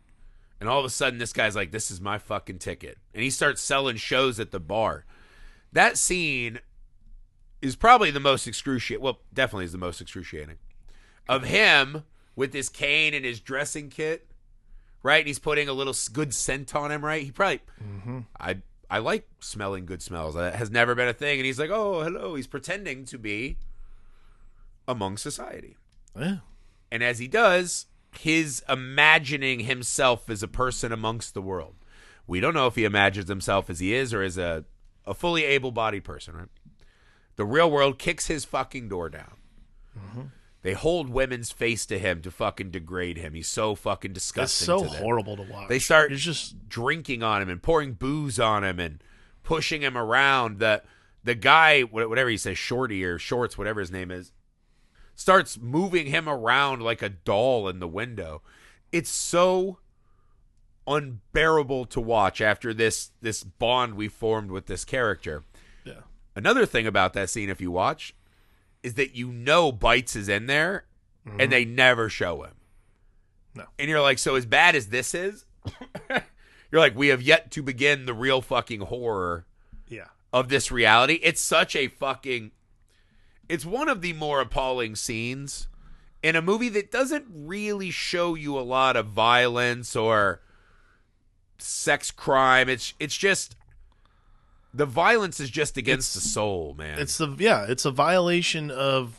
[SPEAKER 1] And all of a sudden, this guy's like, this is my fucking ticket. And he starts selling shows at the bar. That scene is probably the most excruciating. Well, definitely is the most excruciating. Of him with his cane and his dressing kit, right? And he's putting a little good scent on him, right? He probably, I like smelling good smells. That has never been a thing. And he's like, oh, hello. He's pretending to be among society.
[SPEAKER 2] Yeah.
[SPEAKER 1] And as he does, his imagining himself as a person amongst the world. We don't know if he imagines himself as he is or as a fully able-bodied person, right? The real world kicks his fucking door down. Mm-hmm. They hold women's face to him to fucking degrade him. He's so fucking disgusting.
[SPEAKER 2] It's so horrible to watch.
[SPEAKER 1] They start just drinking on him and pouring booze on him and pushing him around. The guy, whatever he says, Shorty or Shorts, whatever his name is, starts moving him around like a doll in the window. It's so unbearable to watch after this bond we formed with this character.
[SPEAKER 2] Yeah.
[SPEAKER 1] Another thing about that scene, if you watch, is that Bites is in there, and they never show him.
[SPEAKER 2] No.
[SPEAKER 1] And you're like, so as bad as this is, you're like, we have yet to begin the real fucking horror of this reality. It's such a fucking... It's one of the more appalling scenes in a movie that doesn't really show you a lot of violence or sex crime. It's just... The violence is just against the soul, man.
[SPEAKER 2] It's a violation of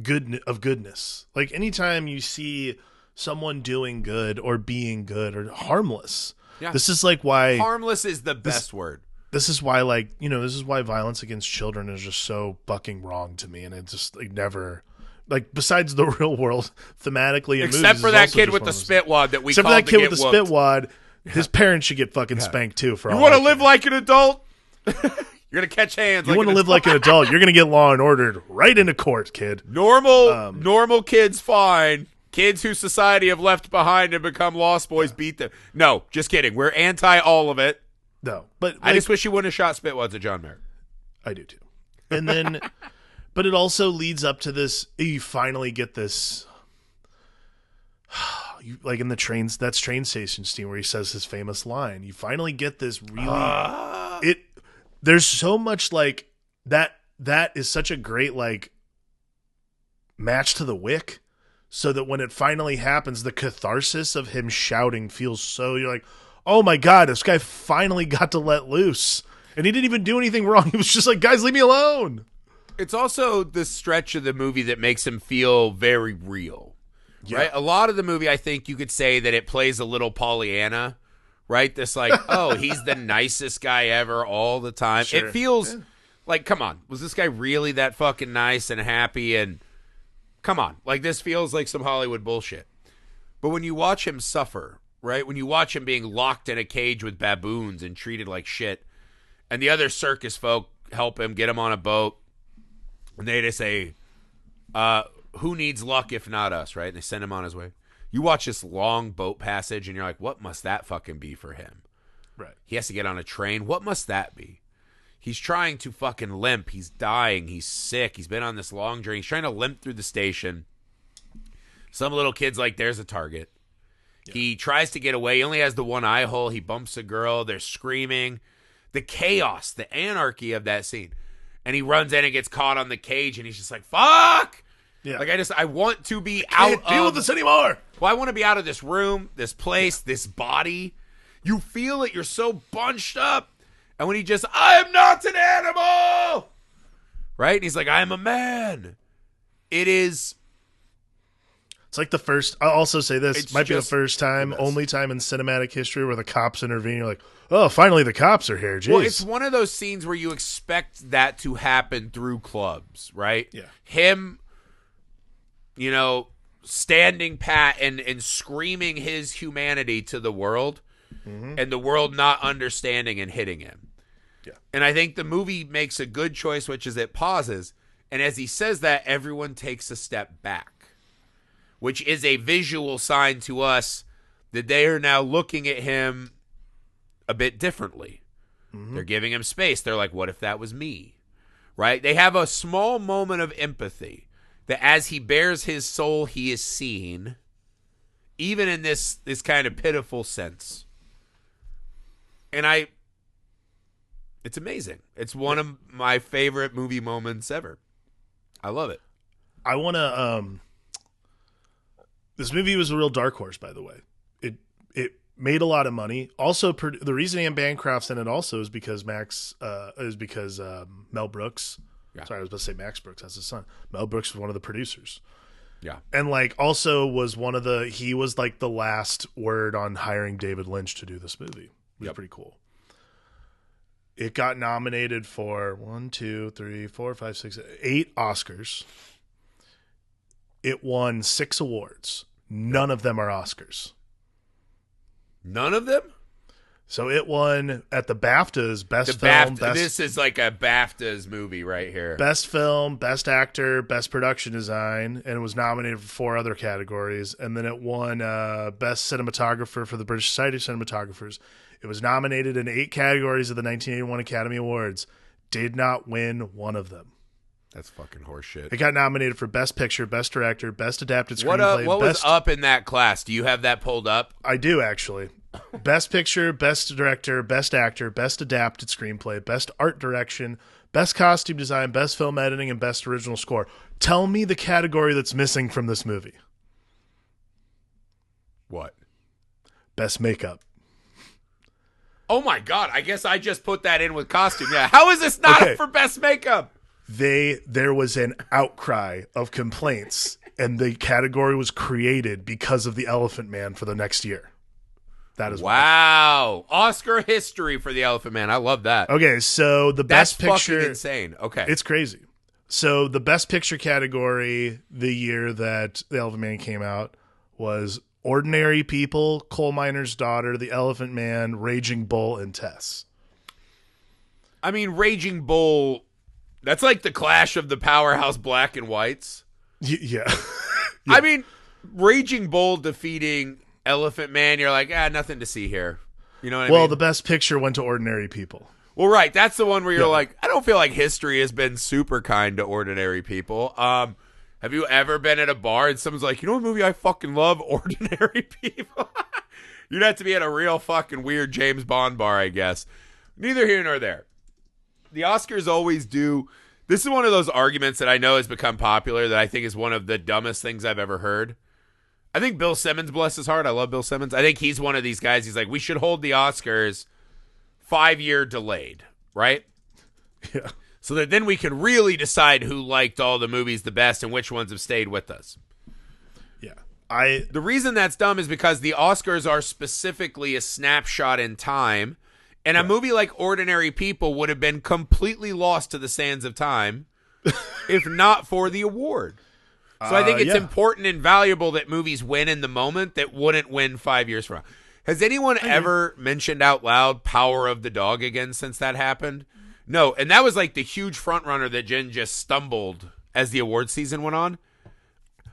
[SPEAKER 2] goodness. Like anytime you see someone doing good or being good or harmless, this is like why
[SPEAKER 1] harmless is the best word.
[SPEAKER 2] This is why, this is why violence against children is just so fucking wrong to me, and it just never. Like, besides the real world, thematically,
[SPEAKER 1] except for that kid with the spit wad that we
[SPEAKER 2] except
[SPEAKER 1] called
[SPEAKER 2] for that kid with the
[SPEAKER 1] whooped.
[SPEAKER 2] spit wad, his parents should get fucking spanked too. For
[SPEAKER 1] you
[SPEAKER 2] want to
[SPEAKER 1] live like an adult. You're gonna catch hands.
[SPEAKER 2] You want to live like an adult. You're gonna get Law and Ordered right into court, kid.
[SPEAKER 1] Normal kids fine. Kids who society have left behind and become lost boys beat them. No, just kidding. We're anti all of it.
[SPEAKER 2] No, but
[SPEAKER 1] I just wish you wouldn't have shot spitwads at John Merritt.
[SPEAKER 2] I do too. And then, but it also leads up to this. You finally get this. Like in the train station scene where he says his famous line. You finally get this really. There's so much like that. That is such a great like match to the Wick, so that when it finally happens, the catharsis of him shouting feels so. You're like, oh my god, this guy finally got to let loose, and he didn't even do anything wrong. He was just like, guys, leave me alone.
[SPEAKER 1] It's also the stretch of the movie that makes him feel very real. Yeah. Right? A lot of the movie, I think you could say that it plays a little Pollyanna, right? This like, oh, he's the nicest guy ever all the time. Sure. It feels like, come on, was this guy really that fucking nice and happy? And come on, like this feels like some Hollywood bullshit. But when you watch him suffer, right? When you watch him being locked in a cage with baboons and treated like shit, and the other circus folk help him, get him on a boat, and they just say, who needs luck if not us, right? And they send him on his way. You watch this long boat passage, and you're like, what must that fucking be for him?
[SPEAKER 2] Right.
[SPEAKER 1] He has to get on a train. What must that be? He's trying to fucking limp. He's dying. He's sick. He's been on this long journey. He's trying to limp through the station. Some little kid's like, there's a target. Yeah. He tries to get away. He only has the one eye hole. He bumps a girl. They're screaming. The chaos, the anarchy of that scene. And he runs in and gets caught on the cage, and he's just like, fuck! Yeah. Like, I want to be out of...
[SPEAKER 2] deal with this anymore!
[SPEAKER 1] Well, I want to be out of this room, this place, this body. You feel it. You're so bunched up. And when he just, I am not an animal! Right? And he's like, I am a man. It is...
[SPEAKER 2] It's like the first... I'll also say this. Might be the first time, only time in cinematic history where the cops intervene. You're like, oh, finally the cops are here. Jeez.
[SPEAKER 1] Well, it's one of those scenes where you expect that to happen through clubs, right?
[SPEAKER 2] Yeah.
[SPEAKER 1] Him, standing pat and screaming his humanity to the world, and the world not understanding and hitting him.
[SPEAKER 2] Yeah.
[SPEAKER 1] And I think the movie makes a good choice, which is it pauses, and as he says that, everyone takes a step back, which is a visual sign to us that they are now looking at him a bit differently. They're giving him space. They're like, what if that was me? Right? They have a small moment of empathy that as he bears his soul, he is seen, even in this kind of pitiful sense. And it's amazing. It's one of my favorite movie moments ever. I love it.
[SPEAKER 2] I want to, this movie was a real dark horse, by the way. It made a lot of money. Also, the reason Anne Bancroft's in it also is because Mel Brooks. Yeah. Sorry, I was about to say Max Brooks. That's his son. Mel Brooks was one of the producers.
[SPEAKER 1] Yeah.
[SPEAKER 2] And like also was he was like the last word on hiring David Lynch to do this movie. It was pretty cool. It got nominated for 1, 2, 3, 4, 5, 6, 8 Oscars. It won 6 awards. None of them are Oscars.
[SPEAKER 1] None of them?
[SPEAKER 2] So it won at the BAFTAs, Best Film.
[SPEAKER 1] This is like a BAFTAs movie right here.
[SPEAKER 2] Best Film, Best Actor, Best Production Design, and it was nominated for 4 other categories. And then it won Best Cinematographer for the British Society of Cinematographers. It was nominated in 8 categories of the 1981 Academy Awards. Did not win one of them.
[SPEAKER 1] That's fucking horseshit.
[SPEAKER 2] It got nominated for Best Picture, Best Director, Best Adapted Screenplay.
[SPEAKER 1] What was up in that class? Do you have that pulled up?
[SPEAKER 2] I do, actually. Best Picture, Best Director, Best Actor, Best Adapted Screenplay, Best Art Direction, Best Costume Design, Best Film Editing, and Best Original Score. Tell me the category that's missing from this movie.
[SPEAKER 1] What?
[SPEAKER 2] Best Makeup.
[SPEAKER 1] Oh my God, I guess I just put that in with costume. Yeah. How is this not up for Best Makeup?
[SPEAKER 2] There was an outcry of complaints, and the category was created because of the Elephant Man for the next year. That is
[SPEAKER 1] wow. Oscar history for the Elephant Man. I love that.
[SPEAKER 2] Okay, so the Best Picture,
[SPEAKER 1] fucking insane. Okay.
[SPEAKER 2] It's crazy. So the Best Picture category the year that the Elephant Man came out was Ordinary People, Coal Miner's Daughter, The Elephant Man, Raging Bull, and Tess.
[SPEAKER 1] I mean, Raging Bull, that's like the clash of the powerhouse black and whites.
[SPEAKER 2] Yeah.
[SPEAKER 1] I mean, Raging Bull defeating Elephant Man, you're like, nothing to see here. You know what I mean?
[SPEAKER 2] Well, the Best Picture went to Ordinary People.
[SPEAKER 1] Well, right. That's the one where you're like, I don't feel like history has been super kind to ordinary people. Have you ever been at a bar and someone's like, you know what movie I fucking love? Ordinary People. You'd have to be at a real fucking weird James Bond bar, I guess. Neither here nor there. The Oscars always do. This is one of those arguments that I know has become popular that I think is one of the dumbest things I've ever heard. I think Bill Simmons, bless his heart, I love Bill Simmons. I think he's one of these guys. He's like, we should hold the Oscars 5-year delayed, right?
[SPEAKER 2] Yeah.
[SPEAKER 1] So that then we can really decide who liked all the movies the best and which ones have stayed with us.
[SPEAKER 2] Yeah.
[SPEAKER 1] The reason that's dumb is because the Oscars are specifically a snapshot in time, and a movie like Ordinary People would have been completely lost to the sands of time if not for the award. So I think it's important and valuable that movies win in the moment that wouldn't win 5 years from now. Has anyone ever mentioned out loud Power of the Dog again since that happened? No, and that was like the huge front runner that Jen just stumbled as the award season went on.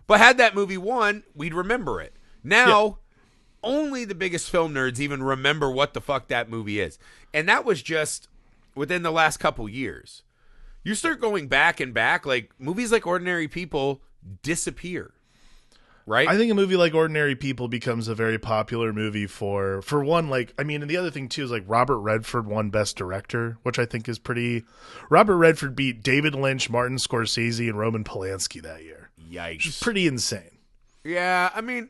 [SPEAKER 1] But had that movie won, we'd remember it. Now, only the biggest film nerds even remember what the fuck that movie is. And that was just within the last couple years. You start going back and back, like movies like Ordinary People disappear, right?
[SPEAKER 2] I think a movie like Ordinary People becomes a very popular movie for one, like, I mean, and the other thing too is like Robert Redford won Best Director, which I think is pretty. Robert Redford beat David Lynch, Martin Scorsese, and Roman Polanski that year.
[SPEAKER 1] Yikes.
[SPEAKER 2] Which is pretty insane.
[SPEAKER 1] Yeah, I mean,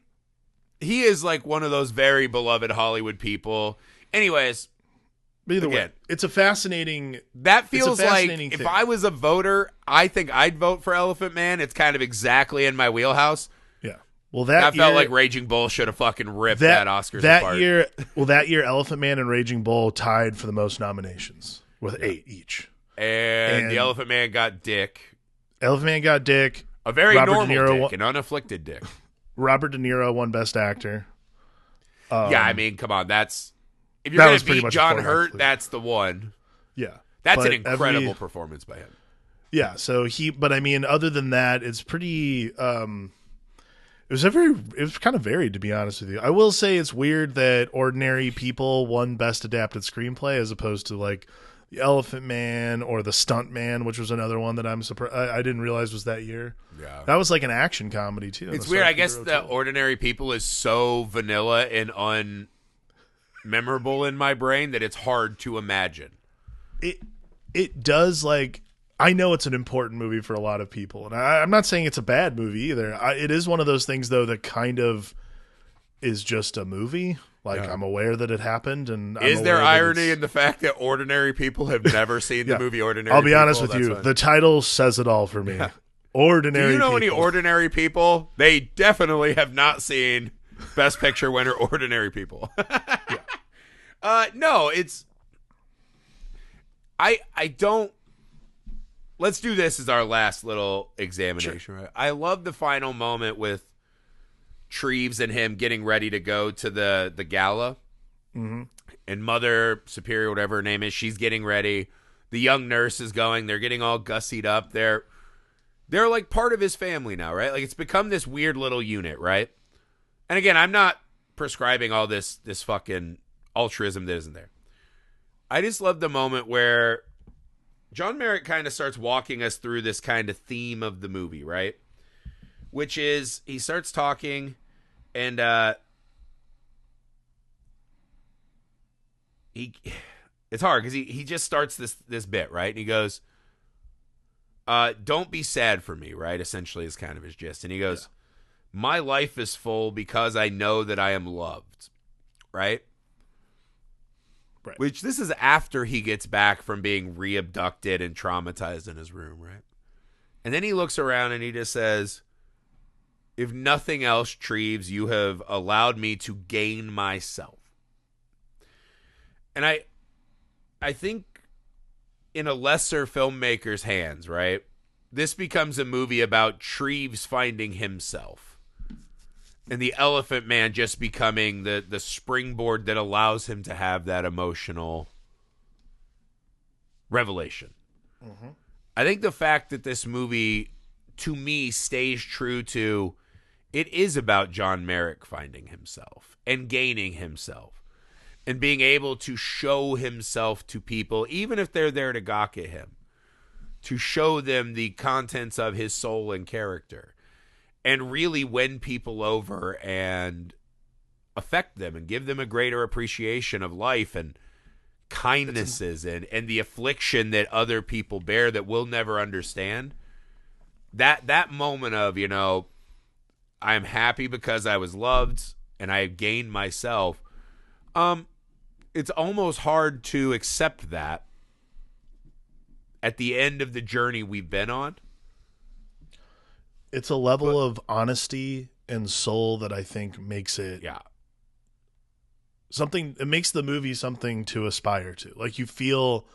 [SPEAKER 1] he is like one of those very beloved Hollywood people. Anyways,
[SPEAKER 2] but either way, it's a fascinating.
[SPEAKER 1] That feels like
[SPEAKER 2] thing.
[SPEAKER 1] If I was a voter, I think I'd vote for Elephant Man. It's kind of exactly in my wheelhouse.
[SPEAKER 2] Yeah. Well, that
[SPEAKER 1] felt like Raging Bull should have fucking ripped that Oscars apart.
[SPEAKER 2] That year, Elephant Man and Raging Bull tied for the most nominations with 8 each.
[SPEAKER 1] And the Elephant Man got dick.
[SPEAKER 2] Elephant Man got dick.
[SPEAKER 1] A very normal dick, an unafflicted dick.
[SPEAKER 2] Robert De Niro won Best Actor.
[SPEAKER 1] Yeah, I mean, come on, if you're going to beat John Hurt, that's the one.
[SPEAKER 2] Yeah.
[SPEAKER 1] That's an incredible performance by him.
[SPEAKER 2] Yeah, so but I mean, other than that, it's pretty, it was kind of varied, to be honest with you. I will say it's weird that Ordinary People won Best Adapted Screenplay as opposed to like The Elephant Man or The Stunt Man, which was another one that I'm surprised I didn't realize was that year.
[SPEAKER 1] Yeah.
[SPEAKER 2] That was like an action comedy too.
[SPEAKER 1] It's weird. I guess the Ordinary People is so vanilla and unmemorable in my brain that it's hard to imagine.
[SPEAKER 2] It does, like, I know it's an important movie for a lot of people, and I'm not saying it's a bad movie either. It is one of those things though that kind of is just a movie. Like, I'm aware that it happened, and
[SPEAKER 1] is there irony in the fact that Ordinary People have never seen the movie Ordinary People?
[SPEAKER 2] I'll be honest with you. The title says it all for me. Ordinary.
[SPEAKER 1] Do you know
[SPEAKER 2] people.
[SPEAKER 1] any ordinary people? They definitely have not seen Best Picture winner Ordinary People. No, it's I don't. Let's do this as our last little examination. Sure. Right? I love the final moment with Treves and him getting ready to go to the gala.
[SPEAKER 2] Mm-hmm.
[SPEAKER 1] And Mother Superior, whatever her name is, she's getting ready. The young nurse is going. They're getting all gussied up. They're like part of his family now, right? Like it's become this weird little unit, right? And again, I'm not prescribing all this fucking altruism that isn't there. I just love the moment where John Merrick kind of starts walking us through this kind of theme of the movie, right? Which is he starts talking and it's hard because he just starts this bit, right? And he goes, don't be sad for me, right? Essentially is kind of his gist. And he goes, my life is full because I know that I am loved, right?
[SPEAKER 2] Right.
[SPEAKER 1] Which this is after he gets back from being re-abducted and traumatized in his room, right? And then he looks around and he just says, if nothing else, Treves, you have allowed me to gain myself. And I think in a lesser filmmaker's hands, right, this becomes a movie about Treves finding himself. And the Elephant Man just becoming the springboard that allows him to have that emotional revelation.
[SPEAKER 2] Mm-hmm.
[SPEAKER 1] I think the fact that this movie, to me, stays true to it is about John Merrick finding himself and gaining himself and being able to show himself to people, even if they're there to gawk at him, to show them the contents of his soul and character. And really win people over and affect them and give them a greater appreciation of life and kindnesses and the affliction that other people bear that we'll never understand. That moment of, I'm happy because I was loved and I have gained myself. It's almost hard to accept that at the end of the journey we've been on.
[SPEAKER 2] It's a level of honesty and soul that I think makes it something. It makes the movie something to aspire to. Like you feel,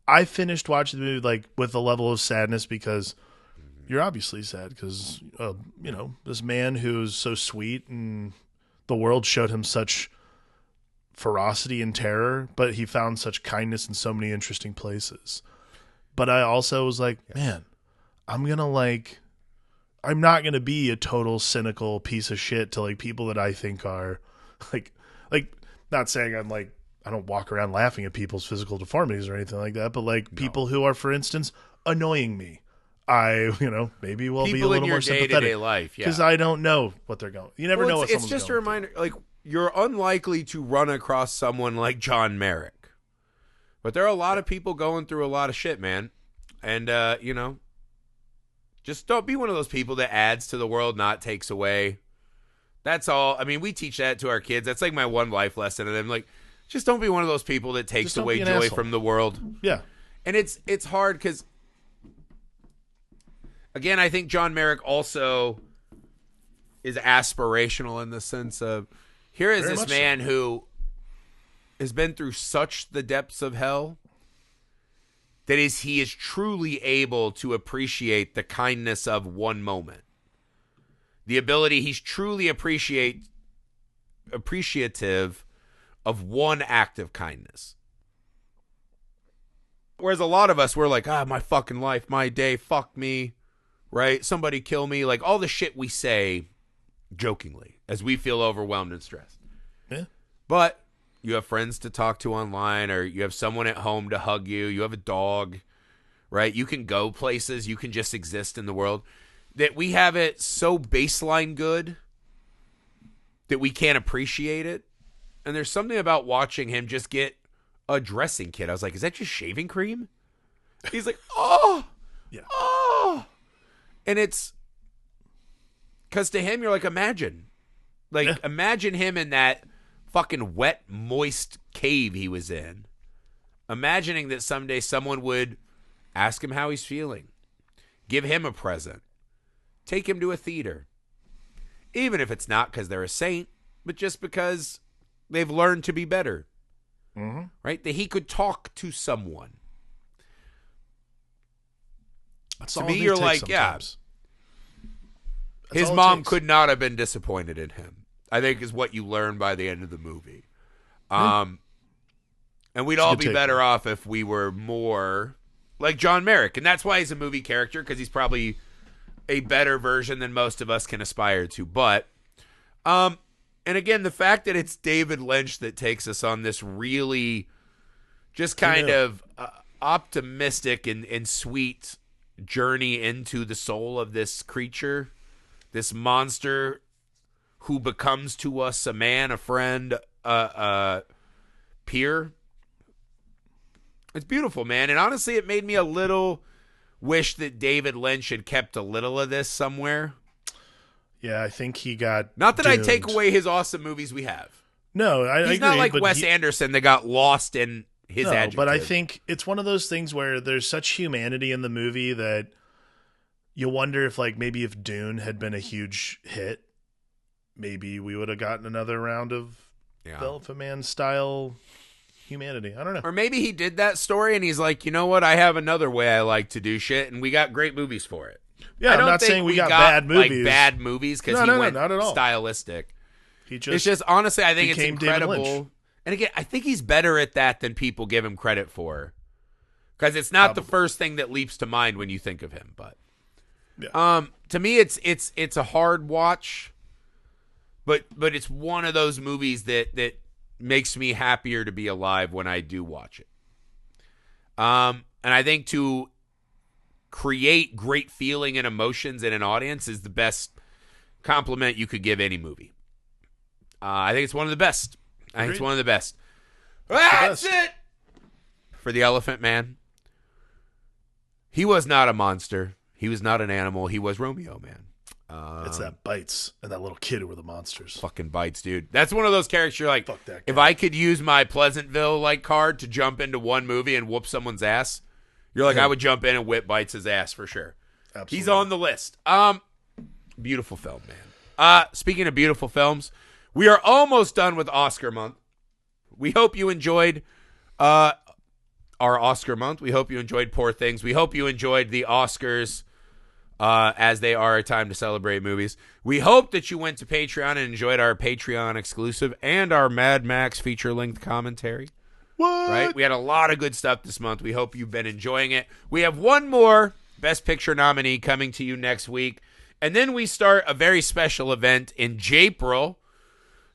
[SPEAKER 2] I finished watching the movie like with a level of sadness because you're obviously sad because this man who's so sweet and the world showed him such ferocity and terror, but he found such kindness in so many interesting places. But I also was like, man, I'm not going to be a total cynical piece of shit to like people that I think are like not saying I'm like, I don't walk around laughing at people's physical deformities or anything like that, but like people who are, for instance, annoying me. I, maybe will be a little more sympathetic
[SPEAKER 1] day-to-day life,
[SPEAKER 2] because I don't know what they're going. You never know what someone's going.
[SPEAKER 1] It's just a reminder, like you're unlikely to run across someone like John Merrick, but there are a lot of people going through a lot of shit, man, and just don't be one of those people that adds to the world, not takes away. That's all. I mean, we teach that to our kids. That's like my one life lesson. And I'm like, just don't be one of those people that takes away joy from the world.
[SPEAKER 2] Yeah.
[SPEAKER 1] And it's hard because, again, I think John Merrick also is aspirational in the sense of here is this man who has been through such the depths of hell that he is truly able to appreciate the kindness of one moment. The ability, he's truly appreciative of one act of kindness. Whereas a lot of us, we're like, my fucking life, my day, fuck me, right? Somebody kill me. Like all the shit we say jokingly as we feel overwhelmed and stressed.
[SPEAKER 2] Yeah.
[SPEAKER 1] But you have friends to talk to online, or you have someone at home to hug you. You have a dog, right? You can go places. You can just exist in the world. That we have it so baseline good that we can't appreciate it. And there's something about watching him just get a dressing kit. I was like, is that just shaving cream? He's like, oh. And it's because to him, you're like, imagine him in that fucking wet, moist cave he was in, imagining that someday someone would ask him how he's feeling, Give him a present. Take him to a theater. Even if it's not because they're a saint, but just because they've learned to be better.
[SPEAKER 2] Mm-hmm.
[SPEAKER 1] Right? That he could talk to someone.
[SPEAKER 2] That's
[SPEAKER 1] To
[SPEAKER 2] all
[SPEAKER 1] me,
[SPEAKER 2] they
[SPEAKER 1] you're
[SPEAKER 2] take
[SPEAKER 1] like,
[SPEAKER 2] sometimes.
[SPEAKER 1] yeah.
[SPEAKER 2] That's
[SPEAKER 1] His
[SPEAKER 2] all it
[SPEAKER 1] mom
[SPEAKER 2] takes.
[SPEAKER 1] could not have been disappointed in him, I think is what you learn by the end of the movie. And we'd
[SPEAKER 2] It's a
[SPEAKER 1] all
[SPEAKER 2] good
[SPEAKER 1] be better
[SPEAKER 2] takeaway.
[SPEAKER 1] off if we were more like John Merrick. And that's why he's a movie character, because he's probably a better version than most of us can aspire to. But, and again, the fact that it's David Lynch that takes us on this really just kind
[SPEAKER 2] knew?
[SPEAKER 1] of optimistic and sweet journey into the soul of this creature, this monster who becomes to us a man, a friend, peer. It's beautiful, man. And honestly, it made me a little wish that David Lynch had kept a little of this somewhere.
[SPEAKER 2] Yeah, I think he got
[SPEAKER 1] Not that I
[SPEAKER 2] doomed.
[SPEAKER 1] take away his awesome movies we have.
[SPEAKER 2] No, I
[SPEAKER 1] He's
[SPEAKER 2] agree,
[SPEAKER 1] not like
[SPEAKER 2] but
[SPEAKER 1] Wes Anderson that got lost in his adjective.
[SPEAKER 2] but I think it's one of those things where there's such humanity in the movie that you wonder if, like, maybe if Dune had been a huge hit, maybe we would have gotten another round of the Elephant Man style humanity. I don't know.
[SPEAKER 1] Or maybe he did that story and he's like, you know what? I have another way I like to do shit, and we got great movies for it.
[SPEAKER 2] Yeah,
[SPEAKER 1] I
[SPEAKER 2] I'm
[SPEAKER 1] don't
[SPEAKER 2] not
[SPEAKER 1] think
[SPEAKER 2] saying we got bad movies.
[SPEAKER 1] Like bad movies because
[SPEAKER 2] No,
[SPEAKER 1] he went
[SPEAKER 2] not at all.
[SPEAKER 1] stylistic.
[SPEAKER 2] He
[SPEAKER 1] It's just honestly, I think it's
[SPEAKER 2] became David Lynch.
[SPEAKER 1] incredible. And again, I think he's better at that than people give him credit for, because it's not the first thing that leaps to mind when you think of him. But to me, it's a hard watch, but it's one of those movies that makes me happier to be alive when I do watch it. And I think to create great feeling and emotions in an audience is the best compliment you could give any movie. I think it's one of the best. I think it's one of the best. That's it for the Elephant Man. He was not a monster. He was not an animal. He was Romeo, man.
[SPEAKER 2] It's that Bites and that little kid who were the monsters.
[SPEAKER 1] Fucking Bites, dude. That's one of those characters you're like,
[SPEAKER 2] Fuck that guy.
[SPEAKER 1] if I could use my Pleasantville card to jump into one movie and whoop someone's ass, you're like, I would jump in and whip Bites' ass for sure.
[SPEAKER 2] Absolutely.
[SPEAKER 1] He's on the list. Beautiful film, man. Speaking of beautiful films, we are almost done with Oscar month. We hope you enjoyed our Oscar month. We hope you enjoyed Poor Things. We hope you enjoyed the Oscars as they are a time to celebrate movies. We hope that you went to Patreon and enjoyed our Patreon exclusive and our Mad Max feature-length commentary.
[SPEAKER 2] What?
[SPEAKER 1] Right? We had a lot of good stuff this month. We hope you've been enjoying it. We have one more Best Picture nominee coming to you next week. And then we start a very special event in Japril.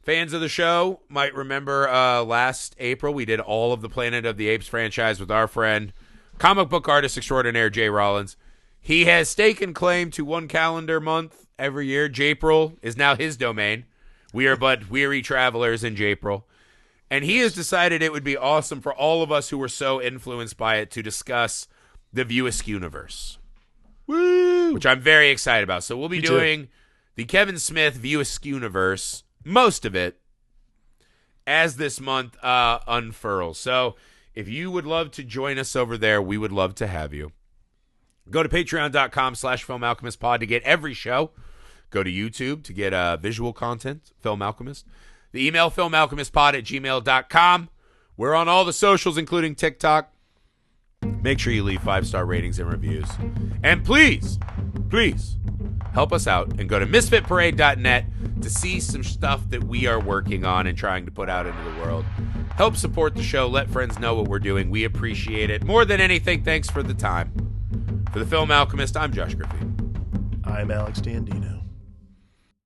[SPEAKER 1] Fans of the show might remember last April we did all of the Planet of the Apes franchise with our friend, comic book artist extraordinaire Jay Rollins. He has taken claim to one calendar month every year. Japril is now his domain. We are but weary travelers in Japril. And he has decided it would be awesome for all of us who were so influenced by it to discuss the View Askew-niverse.
[SPEAKER 2] Woo!
[SPEAKER 1] Which I'm very excited about. So we'll be doing the Kevin Smith View Askew-niverse, most of it, as this month unfurls. So if you would love to join us over there, we would love to have you. Go to patreon.com/FilmAlchemistPod to get every show. Go to YouTube to get visual content, Film Alchemist. The email, filmalchemistpod@gmail.com. We're on all the socials, including TikTok. Make sure you leave 5-star ratings and reviews. And please, help us out and go to misfitparade.net to see some stuff that we are working on and trying to put out into the world. Help support the show. Let friends know what we're doing. We appreciate it. More than anything, thanks for the time. For the Film Alchemist, I'm Josh Griffey.
[SPEAKER 2] I'm Alex Dandino.